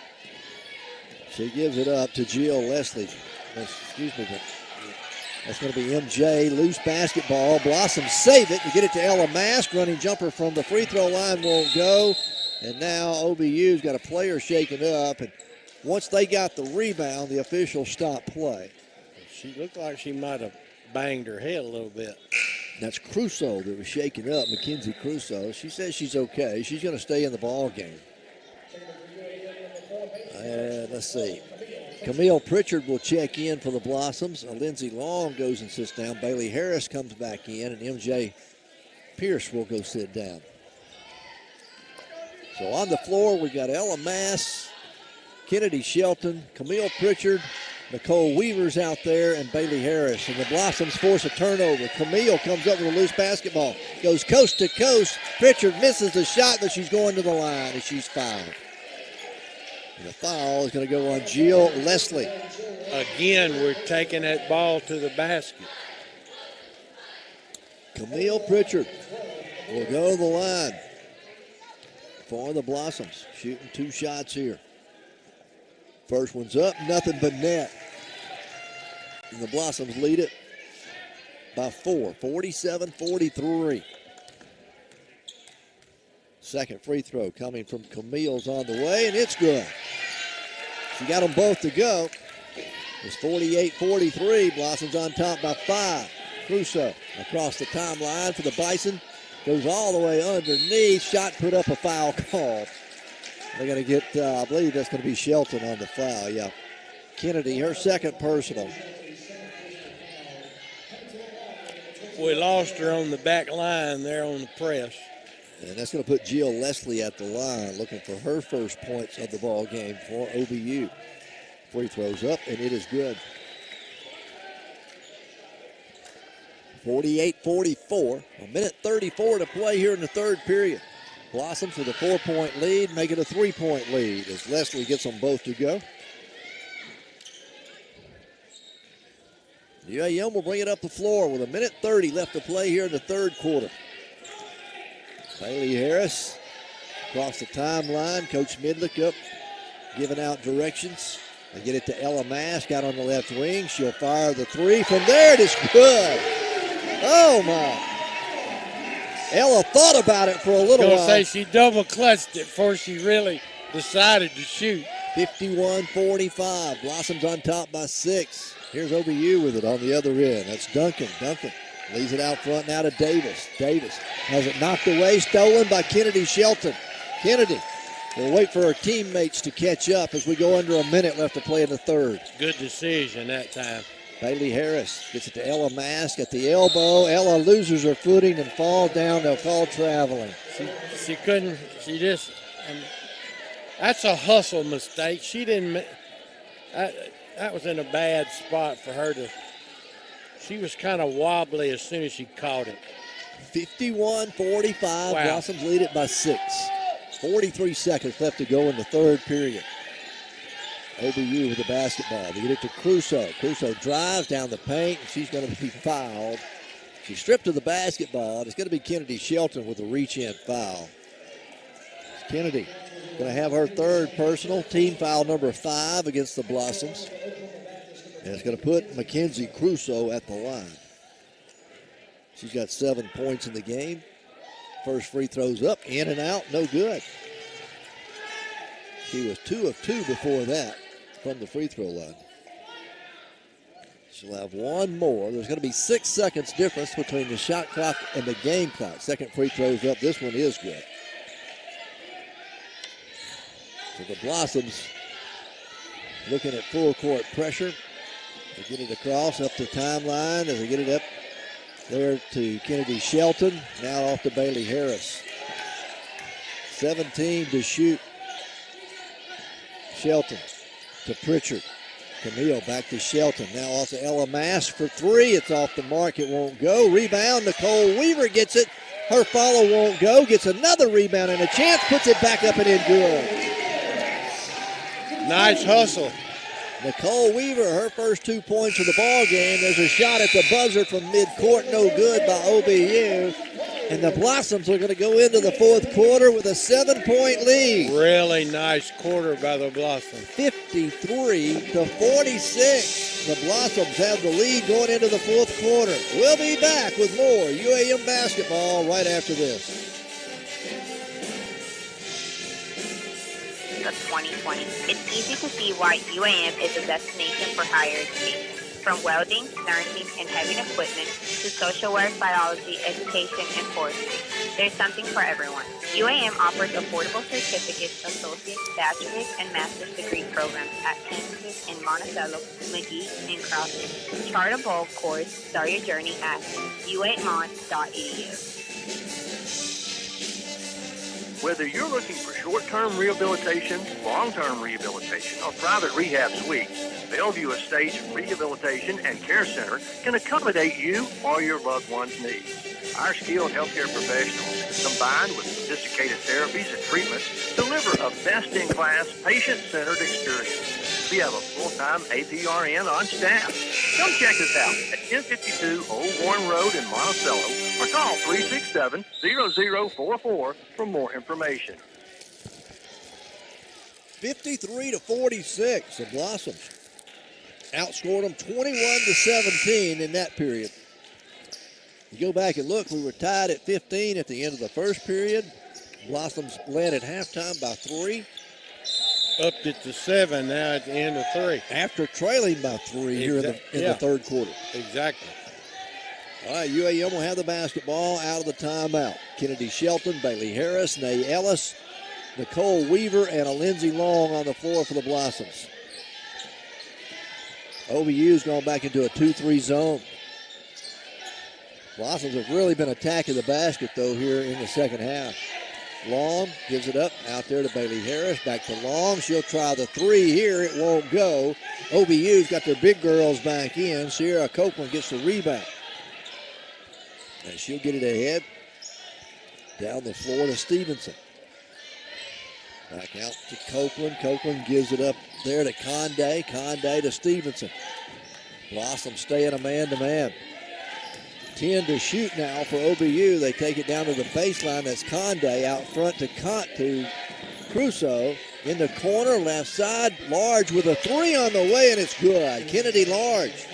She gives it up to Jill Leslie. Excuse me. That's going to be MJ. Loose basketball. Blossoms save it to get it to Ella Mask. Running jumper from the free throw line won't go. And now OBU's got a player shaken up. And once they got the rebound, the officials stopped play. She looked like she might have banged her head a little bit. That's Crusoe that was shaken up, Mackenzie Crusoe. She says she's okay. She's going to stay in the ball game. Let's see. Camille Pritchard will check in for the Blossoms. Lindsey Long goes and sits down. Bailey Harris comes back in, and MJ Pierce will go sit down. So on the floor, we've got Ella Mass, Kennedy Shelton, Camille Pritchard, Nicole Weaver's out there, and Bailey Harris. And the Blossoms force a turnover. Camille comes up with a loose basketball. Goes coast to coast. Pritchard misses the shot, but she's going to the line, and she's fouled. And the foul is going to go on Jill Leslie. Again, we're taking that ball to the basket. Camille Pritchard will go to the line for the Blossoms. Shooting 2 shots here. First one's up, nothing but net. And the Blossoms lead it by 4, 47-43. Second free throw coming from Camille's on the way, and it's good. She got them both to go. It's 48-43. Blossoms on top by 5. Crusoe across the timeline for the Bison. Goes all the way underneath. Shot put up, a foul call. They're going to get, I believe that's going to be Shelton on the foul, yeah. Kennedy, her second personal. We lost her on the back line there on the press. And that's going to put Jill Leslie at the line, looking for her first points of the ball game for OBU. Free throws up, and it is good. 48-44, a minute 34 to play here in the third period. Blossoms with a 4-point lead, make it a 3-point lead as Leslie gets them both to go. UAM will bring it up the floor with a minute 30 left to play here in the third quarter. Bailey Harris across the timeline. Coach Midlick up, giving out directions. They get it to Ella Mask out on the left wing. She'll fire the 3 from there. It is good. Oh, my. Ella thought about it for a little while. Say she double clutched it before she really decided to shoot. 51-45. Blossoms on top by 6. Here's OBU with it on the other end. That's Duncan. Duncan leaves it out front now to Davis. Davis has it knocked away, stolen by Kennedy Shelton. Kennedy will wait for her teammates to catch up as we go under a minute left to play in the third. Good decision that time. Bailey Harris gets it to Ella Mask at the elbow. Ella loses her footing and falls down. They'll call traveling. She couldn't, she just, that's a hustle mistake. She didn't, that was in a bad spot for her to, she was kind of wobbly as soon as she caught it. 51-45, wow. Blossoms lead it by 6. 43 seconds left to go in the third period. OBU with the basketball. They get it to Crusoe. Crusoe drives down the paint, and she's going to be fouled. She's stripped of the basketball. It's going to be Kennedy Shelton with a reach-in foul. Kennedy going to have her third personal, team foul number 5 against the Blossoms. And it's going to put Mackenzie Crusoe at the line. She's got 7 points in the game. First free throws up, in and out, no good. She was 2 of 2 before that from the free throw line. She'll have one more. There's going to be 6 seconds difference between the shot clock and the game clock. Second free throw's up. This one is good. So the Blossoms looking at full court pressure. They get it across up the timeline as they get it up there to Kennedy Shelton. Now off to Bailey Harris. 17 to shoot. Shelton to Pritchard. Camille back to Shelton. Now off to Ella Mask for 3. It's off the mark. It won't go. Rebound. Nicole Weaver gets it. Her follow won't go. Gets another rebound and a chance. Puts it back up and in good. Nice hustle. Nicole Weaver, her first 2 points of the ball game. There's a shot at the buzzer from midcourt. No good by OBU. And the Blossoms are going to go into the fourth quarter with a 7-point lead. Really nice quarter by the Blossoms. 53-46. The Blossoms have the lead going into the fourth quarter. We'll be back with more UAM basketball right after this. Of 2020, it's easy to see why UAM is a destination for higher education. From welding, nursing, and heavy equipment to social work, biology, education, and forestry, there's something for everyone. UAM offers affordable certificates, associate, bachelor's, and master's degree programs at campuses in Monticello, McGee, and Crosby. Chart a bold course. Start your journey at uamont.edu. Whether you're looking for short-term rehabilitation, long-term rehabilitation, or private rehab suites, Bellevue Estates Rehabilitation and Care Center can accommodate you or your loved one's needs. Our skilled healthcare professionals, combined with sophisticated therapies and treatments, deliver a best-in-class, patient-centered experience. We have a full-time APRN on staff. Come check us out at 1052 Old Warren Road in Monticello or call 367-0044 for more information. 53-46, the Blossoms outscored them 21-17 in that period. You go back and look, we were tied at 15 at the end of the first period. Blossoms led at halftime by 3. Upped it to 7 now at the end of 3. After trailing by 3 here in the third quarter. Exactly. All right, UAM will have the basketball out of the timeout. Kennedy Shelton, Bailey Harris, Nay Ellis, Nicole Weaver, and a Lindsey Long on the floor for the Blossoms. OBU's gone back into a 2-3 zone. Blossoms have really been attacking the basket, though, here in the second half. Long gives it up out there to Bailey Harris. Back to Long. She'll try the 3 here. It won't go. OBU's got their big girls back in. Sierra Copeland gets the rebound. And she'll get it ahead. Down the floor to Stevenson. Back out to Copeland. Copeland gives it up there to Conde. Conde to Stevenson. Blossom staying a man-to-man. 10 to shoot now for OBU. They take it down to the baseline. That's Conde out front to Crusoe. In the corner, left side. Large with a 3 on the way, and it's good. Kennedy Large.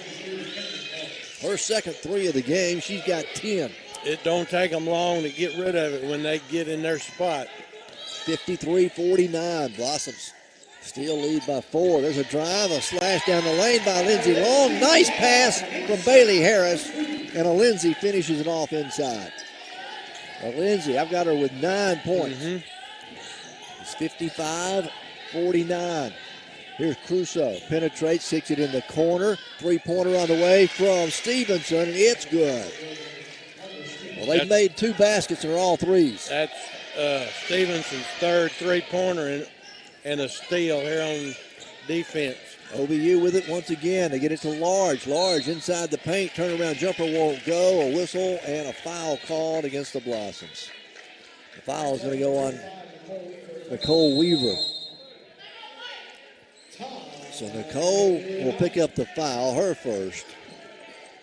Her second 3 of the game. She's got 10. It don't take them long to get rid of it when they get in their spot. 53-49. Blossoms still lead by 4. There's a drive, a slash down the lane by Lindsey Long. Nice pass from Bailey Harris. And a Lindsay finishes it off inside. A Lindsay, I've got her with 9 points. It's 55-49. Here's Crusoe. Penetrates, sticks it in the corner. 3-pointer on the way from Stevenson, and it's good. Well, they've made 2 baskets, and they're all 3s. That's Stevenson's third 3-pointer and a steal here on defense. OBU with it once again. They get it to Large. Large inside the paint. Turnaround jumper won't go. A whistle and a foul called against the Blossoms. The foul is going to go on Nicole Weaver. So Nicole will pick up the foul, her first.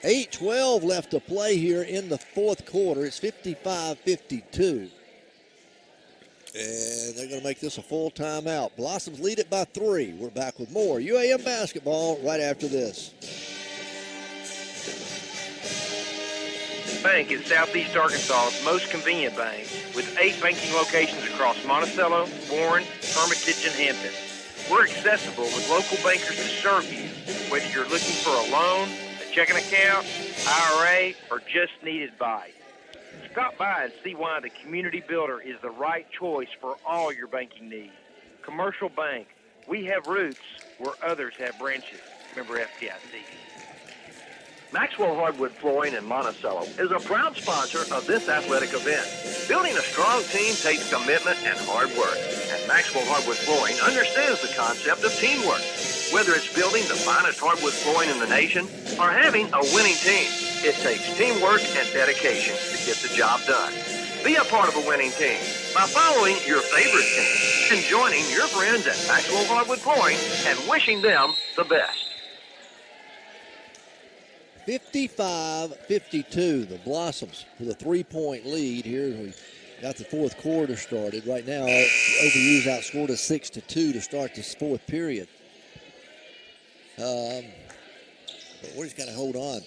8:12 left to play here in the fourth quarter. It's 55-52. And they're going to make this a full timeout. Blossoms lead it by 3. We're back with more UAM basketball right after this. Bank is Southeast Arkansas's most convenient bank with 8 banking locations across Monticello, Warren, Hermitage, and Hampton. We're accessible with local bankers to serve you, whether you're looking for a loan, a checking account, IRA, or just need advice. Stop by and see why the Community Builder is the right choice for all your banking needs. Commercial Bank. We have roots where others have branches. Member FDIC. Maxwell Hardwood Flooring in Monticello is a proud sponsor of this athletic event. Building a strong team takes commitment and hard work, and Maxwell Hardwood Flooring understands the concept of teamwork. Whether it's building the finest hardwood flooring in the nation or having a winning team, it takes teamwork and dedication to get the job done. Be a part of a winning team by following your favorite team and joining your friends at Maxwell Hardwood Flooring and wishing them the best. 55-52, the Blossoms with a 3-point lead here. We got the fourth quarter started. Right now, OBU's outscored us 6-2 to start this fourth period. But we're just got to hold on.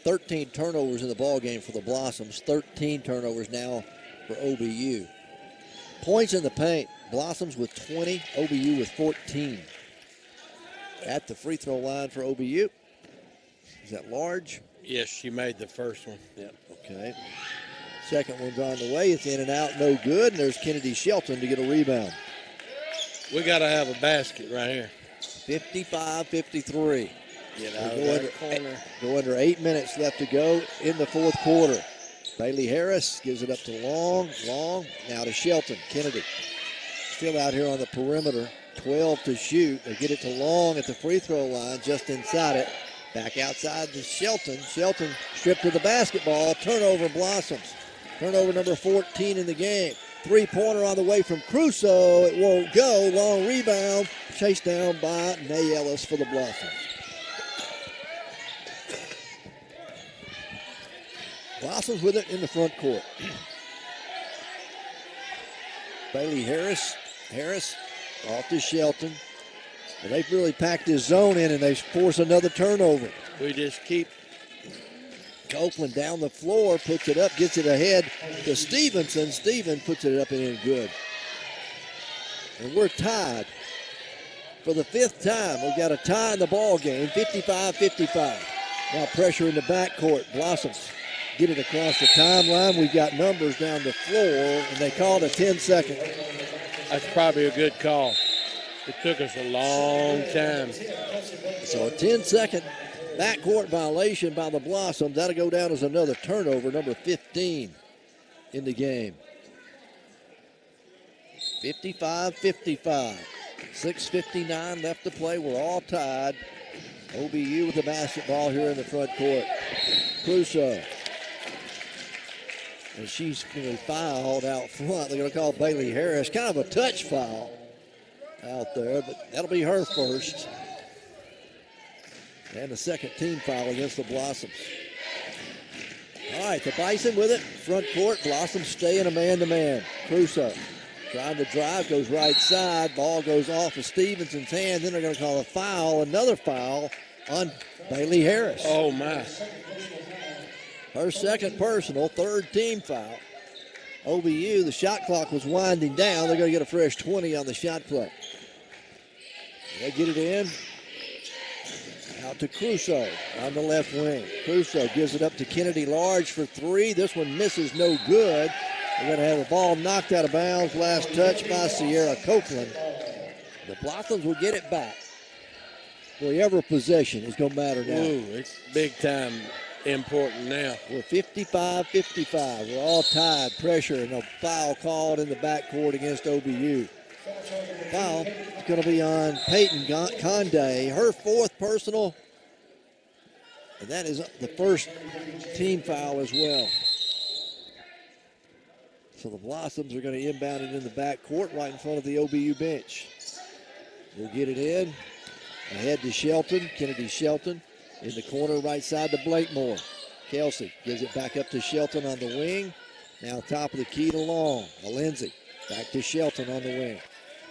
13 turnovers in the ball game for the Blossoms. 13 turnovers now for OBU. Points in the paint. Blossoms with 20, OBU with 14. At the free throw line for OBU Is that Large? Yes, she made the first one. Yep. Okay. Second one's on the way. It's in and out, no good. And there's Kennedy Shelton to get a rebound. We got to have a basket right here. 55-53. Get out of that corner. Go under 8 minutes left to go in the fourth quarter. Bailey Harris gives it up to Long. Now to Shelton. Kennedy still out here on the perimeter. 12 to shoot. They get it to Long at the free throw line, just inside it. Back outside to Shelton. Shelton stripped to the basketball. Turnover Blossoms. Turnover number 14 in the game. Three-pointer on the way from Crusoe. It won't go. Long rebound. Chased down by Nay Ellis for the Blossoms. Blossoms with it in the front court. Bailey Harris off to Shelton. Well, they've really packed his zone in, and they force another turnover. We just keep. Copeland down the floor, puts it up, gets it ahead to Stevenson. Steven puts it up and in good. And we're tied for the fifth time. We've got a tie in the ball game, 55-55. Now pressure in the backcourt. Blossoms get it across the timeline. We've got numbers down the floor, and they called a 10-second. That's probably a good call. It took us a long time. So a 10-second backcourt violation by the Blossoms. That'll go down as another turnover, number 15 in the game. 55-55. 6:59 left to play. We're all tied. OBU with the basketball here in the front court. Crusoe. And she's being fouled out front. They're going to call Bailey Harris. Kind of a touch foul out there, but that'll be her first. And the second team foul against the Blossoms. All right, the Bison with it. Front court. Blossoms stay in a man-to-man. Crusoe trying to drive, goes right side. Ball goes off of Stevenson's hand. Then they're going to call a foul, another foul on Bailey Harris. Oh, my. Her second personal, third team foul. OBU, the shot clock was winding down. They're going to get a fresh 20 on the shot clock. They get it in. Out to Crusoe on the left wing. Crusoe gives it up to Kennedy Large for three. This one misses, no good. They're going to have the ball knocked out of bounds. Last touch by Sierra Copeland. The Blossoms will get it back. Boy, every possession is going to matter now. Ooh, it's big time important now. We're 55-55. We're all tied. Pressure and a foul called in the backcourt against OBU. Foul is going to be on Peyton Conde, her fourth personal, and that is the first team foul as well. So the Blossoms are going to inbound it in the backcourt right in front of the OBU bench. We'll get it in. Ahead to Shelton, Kennedy Shelton. In the corner right side to Blakemore. Kelsey gives it back up to Shelton on the wing. Now top of the key to Long. Lindsay back to Shelton on the wing.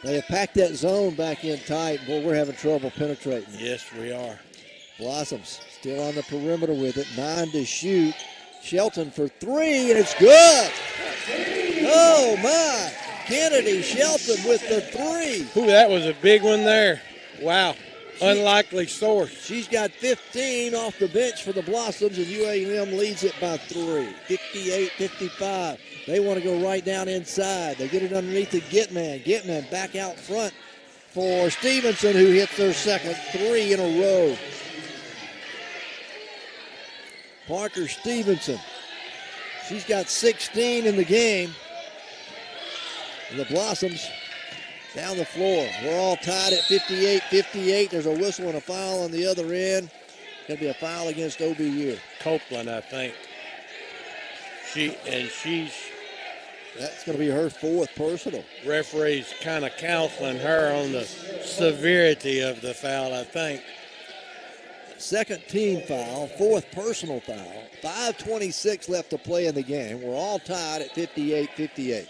They have packed that zone back in tight. Boy, we're having trouble penetrating. Yes, we are. Blossoms still on the perimeter with it. 9 to shoot. Shelton for three, and it's good. Oh, my. Kennedy Shelton with the three. Ooh, that was a big one there. Wow. Unlikely source. She's got 15 off the bench for the Blossoms, and UAM leads it by 3. 58-55. They want to go right down inside. They get it underneath the Gitman. Gitman back out front for Stevenson, who hits their second three in a row. Parker Stevenson. She's got 16 in the game. And the Blossoms down the floor. We're all tied at 58-58. There's a whistle and a foul on the other end. Going to be a foul against OBU. Copeland, I think. That's going to be her fourth personal. Referee's kind of counseling her on the severity of the foul, I think. Second team foul, fourth personal foul. 5:26 left to play in the game. We're all tied at 58-58.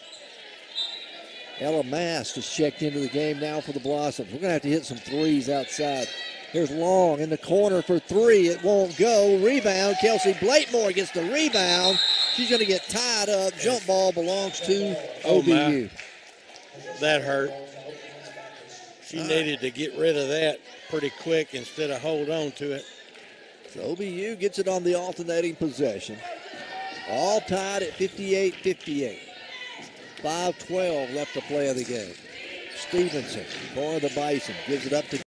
Ella Mast is checked into the game now for the Blossoms. We're going to have to hit some threes outside. Here's Long in the corner for three. It won't go. Rebound. Kelsey Blakemore gets the rebound. She's going to get tied up. Jump ball belongs to OBU. That hurt. She needed to get rid of that pretty quick instead of hold on to it. So OBU gets it on the alternating possession. All tied at 58-58. 5:12 left to play of the game. Stevenson for the Bison gives it up to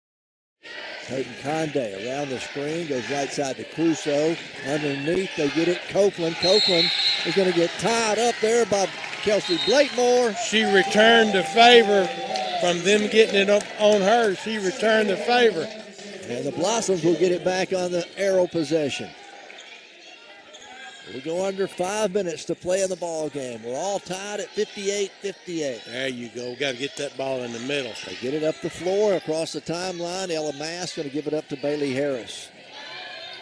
Peyton Conde around the screen, goes right side to Crusoe. Underneath, they get it. Copeland is going to get tied up there by Kelsey Blakemore. She returned the favor from them getting it up on her. She returned the favor. And the Blossoms will get it back on the arrow possession. We go under 5 minutes to play in the ball game. We're all tied at 58-58. There you go. Got to get that ball in the middle. They get it up the floor across the timeline. Ella Mass going to give it up to Bailey Harris.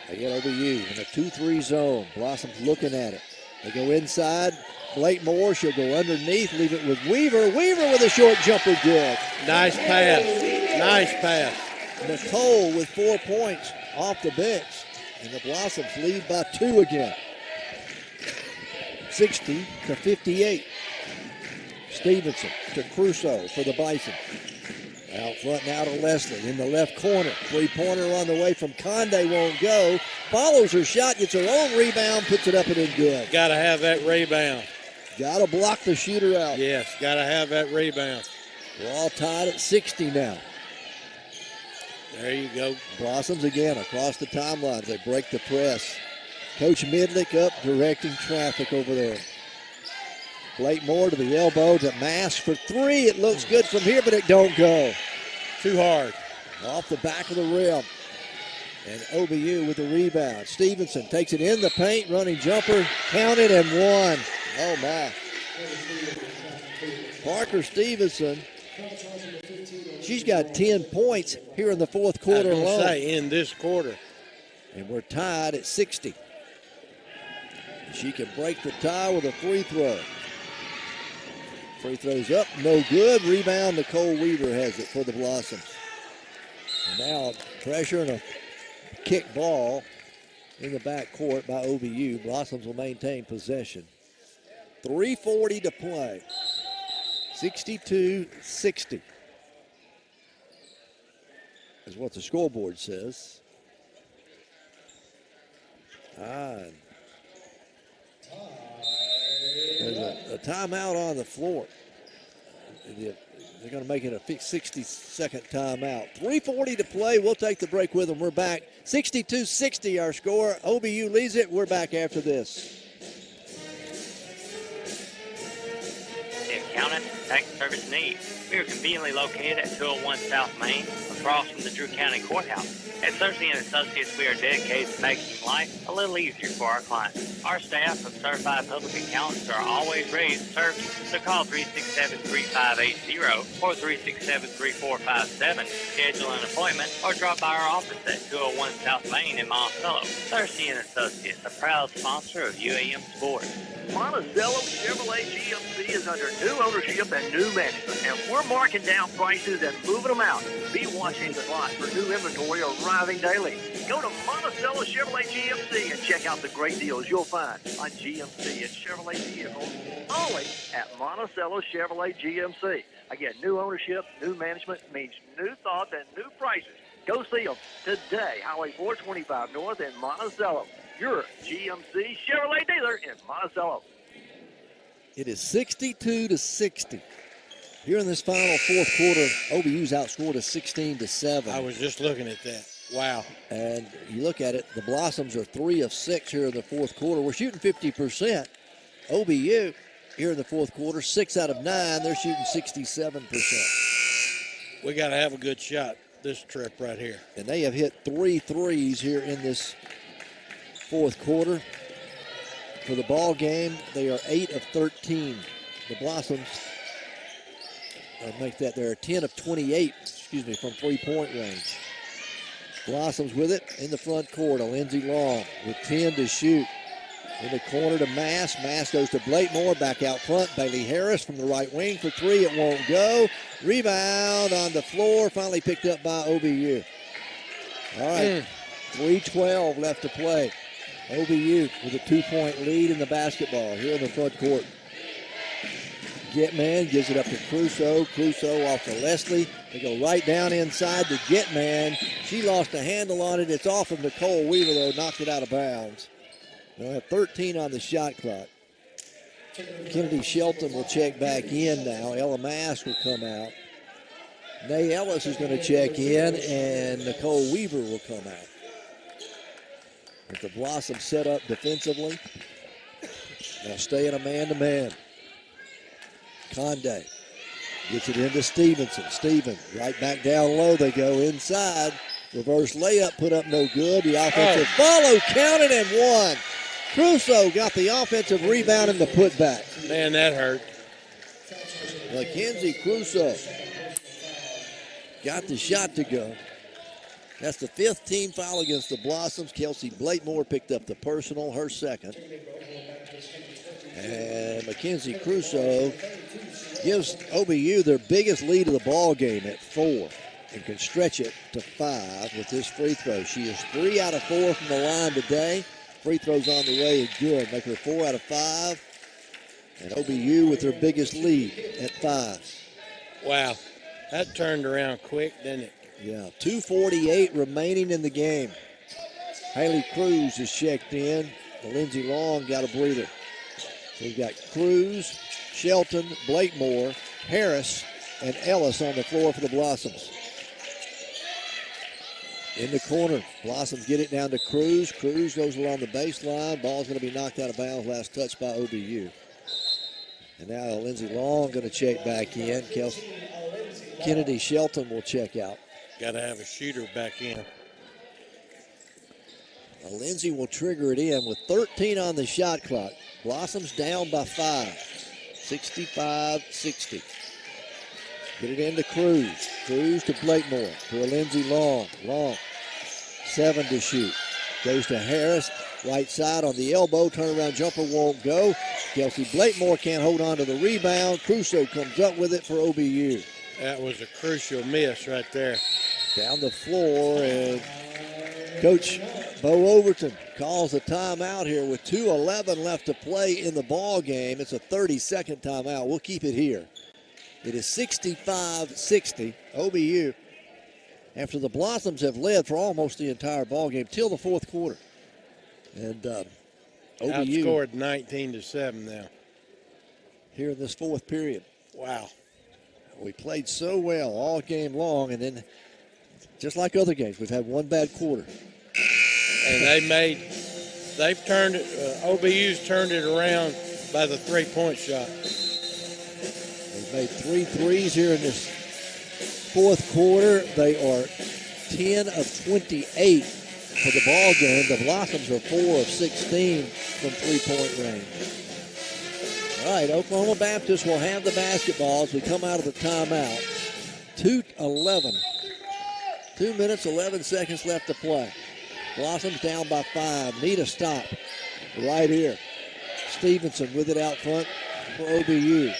They get OBU in a 2-3 zone. Blossoms looking at it. They go inside. Blakemore, she'll go underneath, leave it with Weaver. Weaver with a short jumper, good. Nice pass. Nice pass. Nicole with 4 points off the bench. And the Blossoms lead by 2 again. 60-58. Stevenson to Crusoe for the Bison. Out front now to Leslie in the left corner. 3-pointer on the way from Conde, won't go. Follows her shot, gets her own rebound, puts it up and in good. Got to have that rebound. Got to block the shooter out. Yes, got to have that rebound. We're all tied at 60 now. There you go. Blossoms again across the timeline. They break the press. Coach Midlick up directing traffic over there. Blakemore to the elbow to Mass for 3. It looks good from here, but it don't go. Too hard. Off the back of the rim. And OBU with the rebound. Stevenson takes it in the paint, running jumper, counted and one. Oh my. Parker Stevenson, she's got 10 points here in the fourth quarter alone. I was going to say, in this quarter. And we're tied at 60. She can break the tie with a free throw. Free throws up, no good. Rebound, Nicole Weaver has it for the Blossoms. And now pressure and a kick ball in the back court by OBU. Blossoms will maintain possession. 3:40 to play. 62-60 is what the scoreboard says. There's a timeout on the floor. They're going to make it a 60-second timeout. 3:40 to play. We'll take the break with them. We're back. 62-60 our score. OBU leads it. We're back after this. In County Tax Service needs, we are conveniently located at 201 South Main, across from the Drew County Courthouse. At 𝗟𝗔 & Associates, we are dedicated to making life a little easier for our clients. Our staff of certified public accountants are always ready to serve you, so call 367-3580 or 367-3457, schedule an appointment, or drop by our office at 201 South Main in Monticello. 𝗟𝗔 & Associates, a proud sponsor of UAM Sports. Monticello Chevrolet GMC is under new ownership and new management, and we're marking down prices and moving them out. Be watching the lot for new inventory arriving daily. Go to Monticello Chevrolet GMC and check out the great deals you'll find on GMC and Chevrolet vehicles only at Monticello Chevrolet GMC. Again, new ownership, new management means new thoughts and new prices. Go see them today, Highway 425 North in Monticello. Your GMC Chevrolet dealer in Monticello. It is 62-60. Here in this final fourth quarter, OBU's outscored us 16-7. I was just looking at that. Wow. And you look at it, the Blossoms are 3 of 6 here in the fourth quarter. We're shooting 50%. OBU here in the fourth quarter, 6 out of 9. They're shooting 67%. We got to have a good shot this trip right here. And they have hit 3 threes here in this fourth quarter. For the ball game, they are 8 of 13. The Blossoms make that they're 10 of 28, from 3-point range. Blossoms with it in the front court. Lindsey Long with 10 to shoot. In the corner to Mass. Mass goes to Blakemore. Back out front. Bailey Harris from the right wing for 3. It won't go. Rebound on the floor. Finally picked up by OBU. All right. 3:12 left to play. OBU with a 2-point lead in the basketball here in the front court. Getman gives it up to Crusoe. Crusoe off to Leslie. They go right down inside to Getman. She lost a handle on it. It's off of Nicole Weaver, though, knocked it out of bounds. They'll have 13 on the shot clock. Kennedy Shelton will check back in now. Ella Mask will come out. Nay Ellis is going to check in, and Nicole Weaver will come out. With the Blossoms set up defensively. Now staying a man-to-man. Conde gets it into Stevenson. Steven right back down low. They go inside. Reverse layup put up no good. The offensive follow counted and one. Crusoe got the offensive rebound and the putback. Man, that hurt. Mackenzie Crusoe got the shot to go. That's the 5th team foul against the Blossoms. Kelsey Blatemore picked up the personal, her second. And Mackenzie Crusoe gives OBU their biggest lead of the ball game at 4 and can stretch it to 5 with this free throw. She is 3 out of 4 from the line today. Free throws on the way is good. Make her 4 out of 5. And OBU with their biggest lead at 5. Wow, that turned around quick, didn't it? Yeah, 2:48 remaining in the game. Haley Cruz is checked in. Lindsey Long got a breather. So we've got Cruz, Shelton, Blatemore, Harris, and Ellis on the floor for the Blossoms. In the corner, Blossoms get it down to Cruz. Cruz goes along the baseline. Ball's going to be knocked out of bounds. Last touch by OBU. And now Lindsey Long going to check back in. Kennedy Shelton will check out. Got to have a shooter back in. Lindsey will trigger it in with 13 on the shot clock. Blossoms down by 5. 65-60. Get it into Cruz. Cruz to Blatemore. To a Lindsey Long. Long. 7 to shoot. Goes to Harris. Right side on the elbow. Turnaround jumper won't go. Kelsey Blatemore can't hold on to the rebound. Crusoe comes up with it for OBU. That was a crucial miss right there. Down the floor, and Coach Bo Overton calls a timeout here with 2:11 left to play in the ball game. It's a 30-second timeout. We'll keep it here. It is 65-60, OBU, after the Blossoms have led for almost the entire ball game till the fourth quarter. And OBU outscored 19-7 now. Here in this fourth period. Wow. We played so well all game long, and then just like other games, we've had one bad quarter. And they've turned it, OBU's turned it around by the three-point shot. They've made 3 threes here in this fourth quarter. They are 10 of 28 for the ball game. The Blossoms are 4 of 16 from three-point range. All right, Oklahoma Baptist will have the basketball as we come out of the timeout. 2:11. 2 minutes, 11 seconds left to play. Blossoms down by 5. Need a stop right here. Stevenson with it out front for OBU.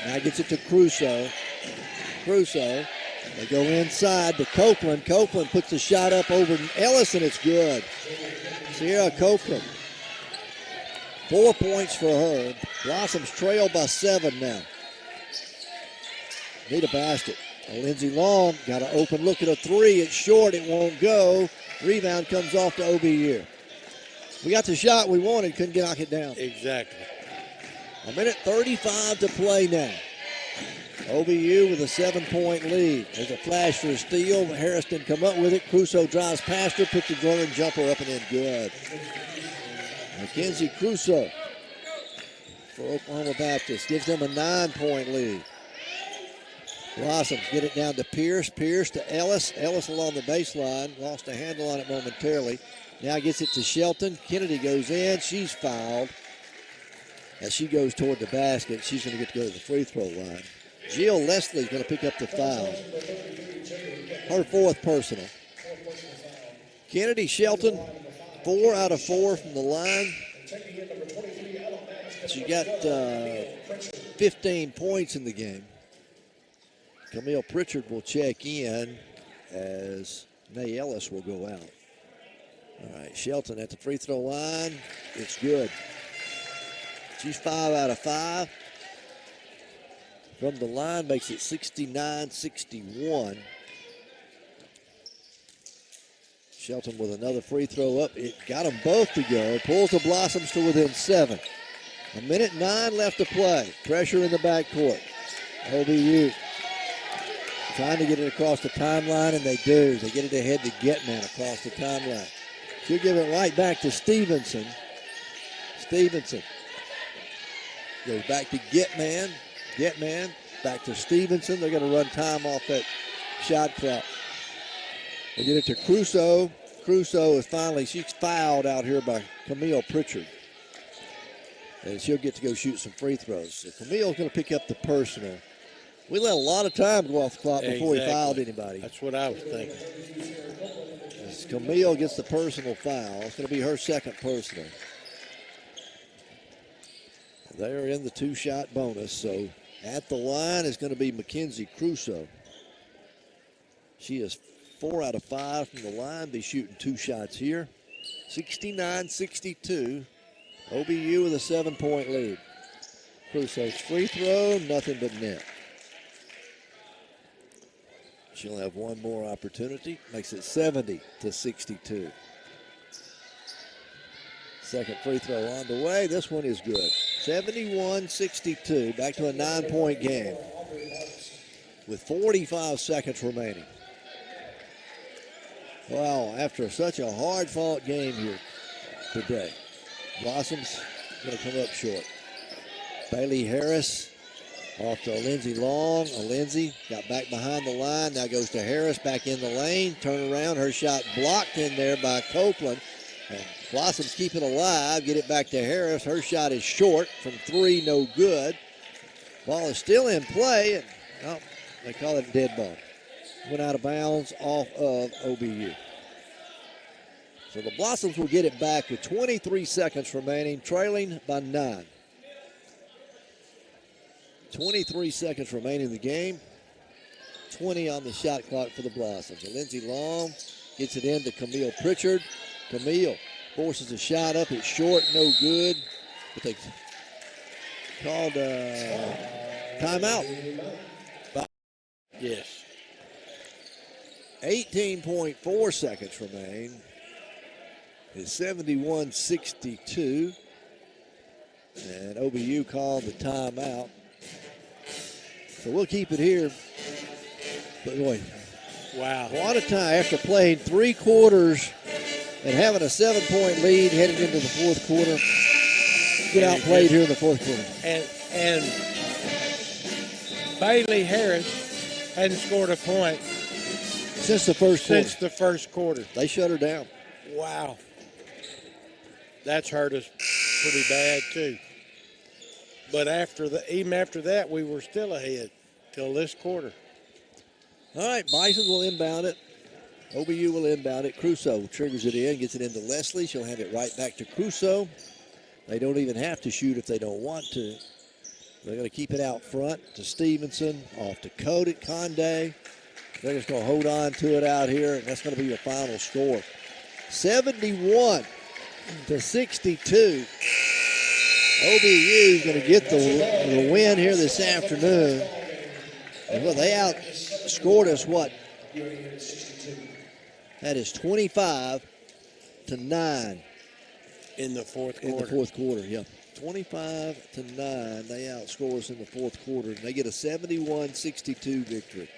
Now gets it to Crusoe. Crusoe. They go inside to Copeland. Copeland puts the shot up over Ellis, and it's good. Sierra Copeland. 4 points for her. Blossoms trail by 7 now. Need a basket. Lindsey Long got an open look at a 3. It's short. It won't go. Rebound comes off to OBU. We got the shot we wanted. Couldn't knock it down. Exactly. 1:35 to play now. OBU with a 7-point lead. There's a flash for a steal. Harris didn't come up with it. Crusoe drives past her, puts the running jumper up and in good. Mackenzie Crusoe for Oklahoma Baptist gives them a 9-point lead. Blossoms get it down to Pierce. Pierce to Ellis. Ellis along the baseline. Lost a handle on it momentarily. Now gets it to Shelton. Kennedy goes in. She's fouled. As she goes toward the basket, she's going to get to go to the free throw line. Jill Leslie's going to pick up the foul. Her 4th personal. Kennedy Shelton, 4 out of 4 from the line. She got 15 points in the game. Camille Pritchard will check in as Nay Ellis will go out. All right, Shelton at the free throw line. It's good. She's 5 out of 5. from the line, makes it 69-61. Shelton with another free throw up. It got them both to go. Pulls the Blossoms to within 7. 1:09 left to play. Pressure in the backcourt. OBU trying to get it across the timeline, and they do. They get it ahead to 𝗗𝗓𝗏 across the timeline. She'll give it right back to Stevenson. Stevenson goes back to 𝗗𝗓𝗏, back to Stevenson. They're going to run time off that shot clock. They get it to Crusoe. Crusoe is finally, she's fouled out here by Camille Pritchard. And she'll get to go shoot some free throws. So Camille's going to pick up the personal. We let a lot of time go off the clock before he fouled anybody. That's what I was thinking. As Camille gets the personal foul. It's going to be her second personal. They're in the 2-shot bonus. So at the line is going to be Mackenzie Crusoe. She is 4 out of 5 from the line. Be shooting 2 shots here. 69-62. OBU with a 7-point lead. Crusoe's free throw, nothing but net. She'll have one more opportunity. Makes it 70-62. Second free throw on the way. This one is good. 71-62. Back to a 9-point game with 45 seconds remaining. Wow, after such a hard-fought game here today. Blossoms going to come up short. Bailey Harris off to Lindsey Long. Lindsey got back behind the line. Now goes to Harris back in the lane. Turn around. Her shot blocked in there by Copeland. And Blossoms keep it alive. Get it back to Harris. Her shot is short from 3. No good. Ball is still in play. And, oh, they call it a dead ball. Went out of bounds off of OBU. So the Blossoms will get it back with 23 seconds remaining, trailing by 9. 23 seconds remaining in the game. 20 on the shot clock for the Blossoms. And Lindsey Long gets it in to Camille Pritchard. Camille forces a shot up. It's short, no good. But they called timeout. Yes. 18.4 seconds remain. It's 71-62. And OBU called the timeout. So we'll keep it here. But boy, wow. What a time after playing 3 quarters and having a 7-point lead headed into the fourth quarter. Get outplayed here in the fourth quarter. And Bailey Harris hadn't scored a point since the first quarter. Since the first quarter. They shut her down. Wow. That's hurt us pretty bad too. But even after that, we were still ahead till this quarter. All right, Bison will inbound it. OBU will inbound it. Crusoe triggers it in, gets it into Leslie. She'll hand it right back to Crusoe. They don't even have to shoot if they don't want to. They're going to keep it out front to Stevenson, off to Conde. They're just going to hold on to it out here, and that's going to be your final score. 71-62. OBU is going to get the win here this afternoon. And well, they outscored us, what? That is 25-9. In the fourth quarter. In the fourth quarter, yeah. 25-9. They outscore us in the fourth quarter. And they get a 71-62 victory.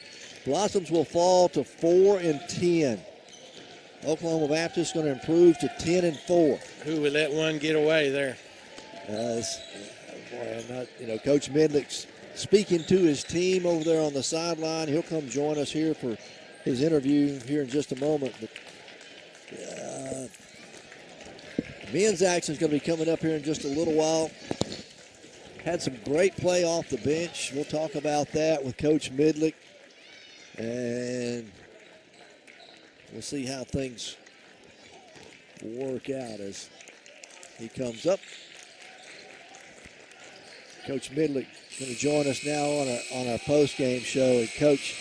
Blossoms will fall to 4-10. Oklahoma Baptist going to improve to 10-4. Who would let one get away there? Coach Midlick's speaking to his team over there on the sideline. He'll come join us here for his interview here in just a moment. But men's action is going to be coming up here in just a little while. Had some great play off the bench. We'll talk about that with Coach Midlick. And we'll see how things work out as he comes up. Coach Midlick going to join us now on our post-game show. And Coach,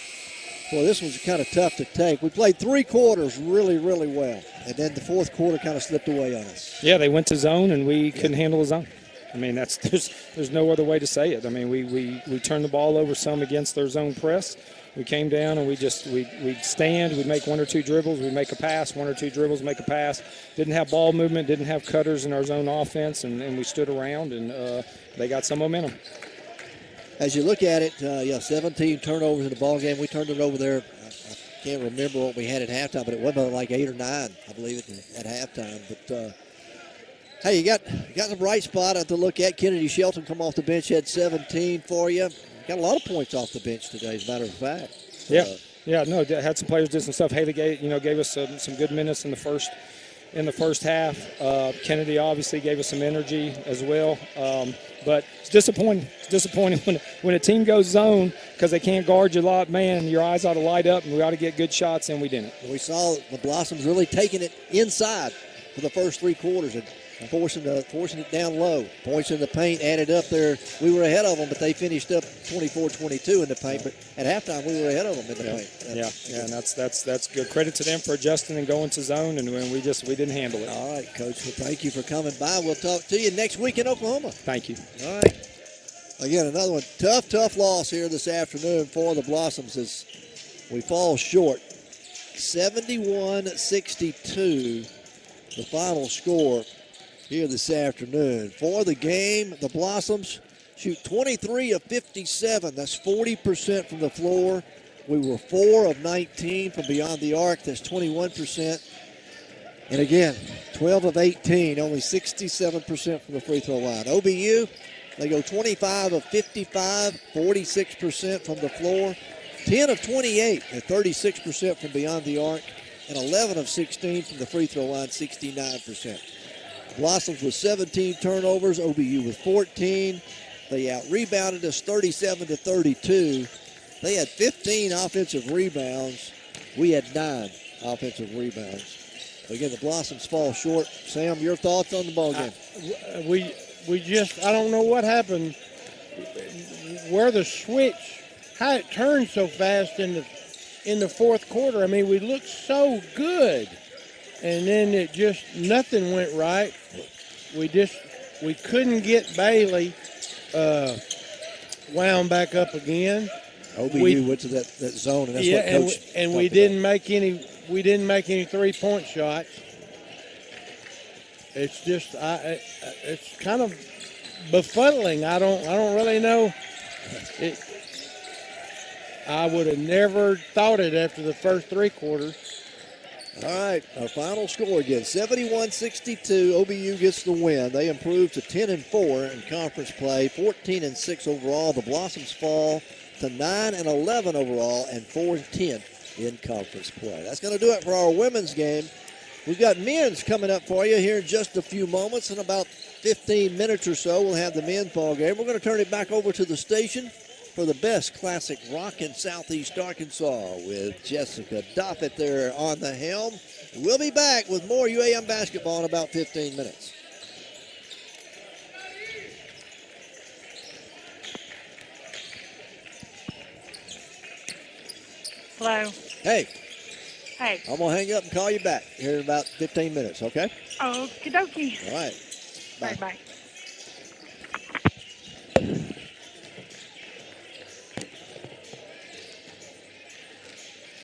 boy, this was kind of tough to take. We played 3 quarters really, really well. And then the fourth quarter kind of slipped away on us. Yeah, they went to zone, and we couldn't handle the zone. I mean, there's no other way to say it. I mean, we turned the ball over some against their zone press. We came down and we'd stand, we'd make one or two dribbles, we'd make a pass, one or two dribbles, make a pass. Didn't have ball movement, didn't have cutters in our zone offense, and we stood around, and they got some momentum. As you look at it, 17 turnovers in the ball game. We turned it over there. I can't remember what we had at halftime, but it wasn't like 8 or 9, I believe, at halftime. But hey, you got the bright spot to look at. Kennedy Shelton come off the bench, had 17 for you. Got a lot of points off the bench today, as a matter of fact. Had some players did some stuff. Haley gave us some good minutes in the first half. Kennedy obviously gave us some energy as well. But it's disappointing. It's disappointing when a team goes zone because they can't guard you a lot, man. Your eyes ought to light up, and we ought to get good shots, and we didn't. We saw the Blossoms really taking it inside for the first 3 quarters and forcing it down low. Points in the paint added up there. We were ahead of them, but they finished up 24-22 in the paint. But at halftime, we were ahead of them in the paint. And that's good. Credit to them for adjusting and going to zone, and we didn't handle it. All right, Coach. Well, thank you for coming by. We'll talk to you next week in Oklahoma. Thank you. All right. Again, another one. Tough loss here this afternoon for the Blossoms as we fall short. 71-62, the final score here this afternoon. For the game, the Blossoms shoot 23 of 57. That's 40% from the floor. We were 4 of 19 from beyond the arc. That's 21%. And again, 12 of 18, only 67% from the free throw line. OBU, they go 25 of 55, 46% from the floor. 10 of 28 at 36% from beyond the arc. And 11 of 16 from the free throw line, 69%. Blossoms with 17 turnovers, OBU with 14. They out-rebounded us 37-32. They had 15 offensive rebounds. We had 9 offensive rebounds. Again, the Blossoms fall short. Sam, your thoughts on the ballgame? I don't know what happened, where the switch, how it turned so fast in the fourth quarter. I mean, we looked so good. And then nothing went right. We couldn't get Bailey wound back up again. OBU went to that zone, and that's what Coach. And we didn't make any 3-point shots. It's just it's kind of befuddling. I don't really know. I would have never thought it after the first 3 quarters. All right, our final score again, 71-62. OBU gets the win. They improve to 10-4 in conference play, 14-6 overall. The Blossoms fall to 9-11 overall and 4-10 in conference play. That's going to do it for our women's game. We've got men's coming up for you here in just a few moments. In about 15 minutes or so, we'll have the men's ball game. We're going to turn it back over to the station for the best classic rock in Southeast Arkansas with Jessica Doffett there on the helm. We'll be back with more UAM basketball in about 15 minutes. Hello. Hey. Hey. I'm going to hang up and call you back here in about 15 minutes, okay? Okie dokie. All right. Bye. Bye-bye.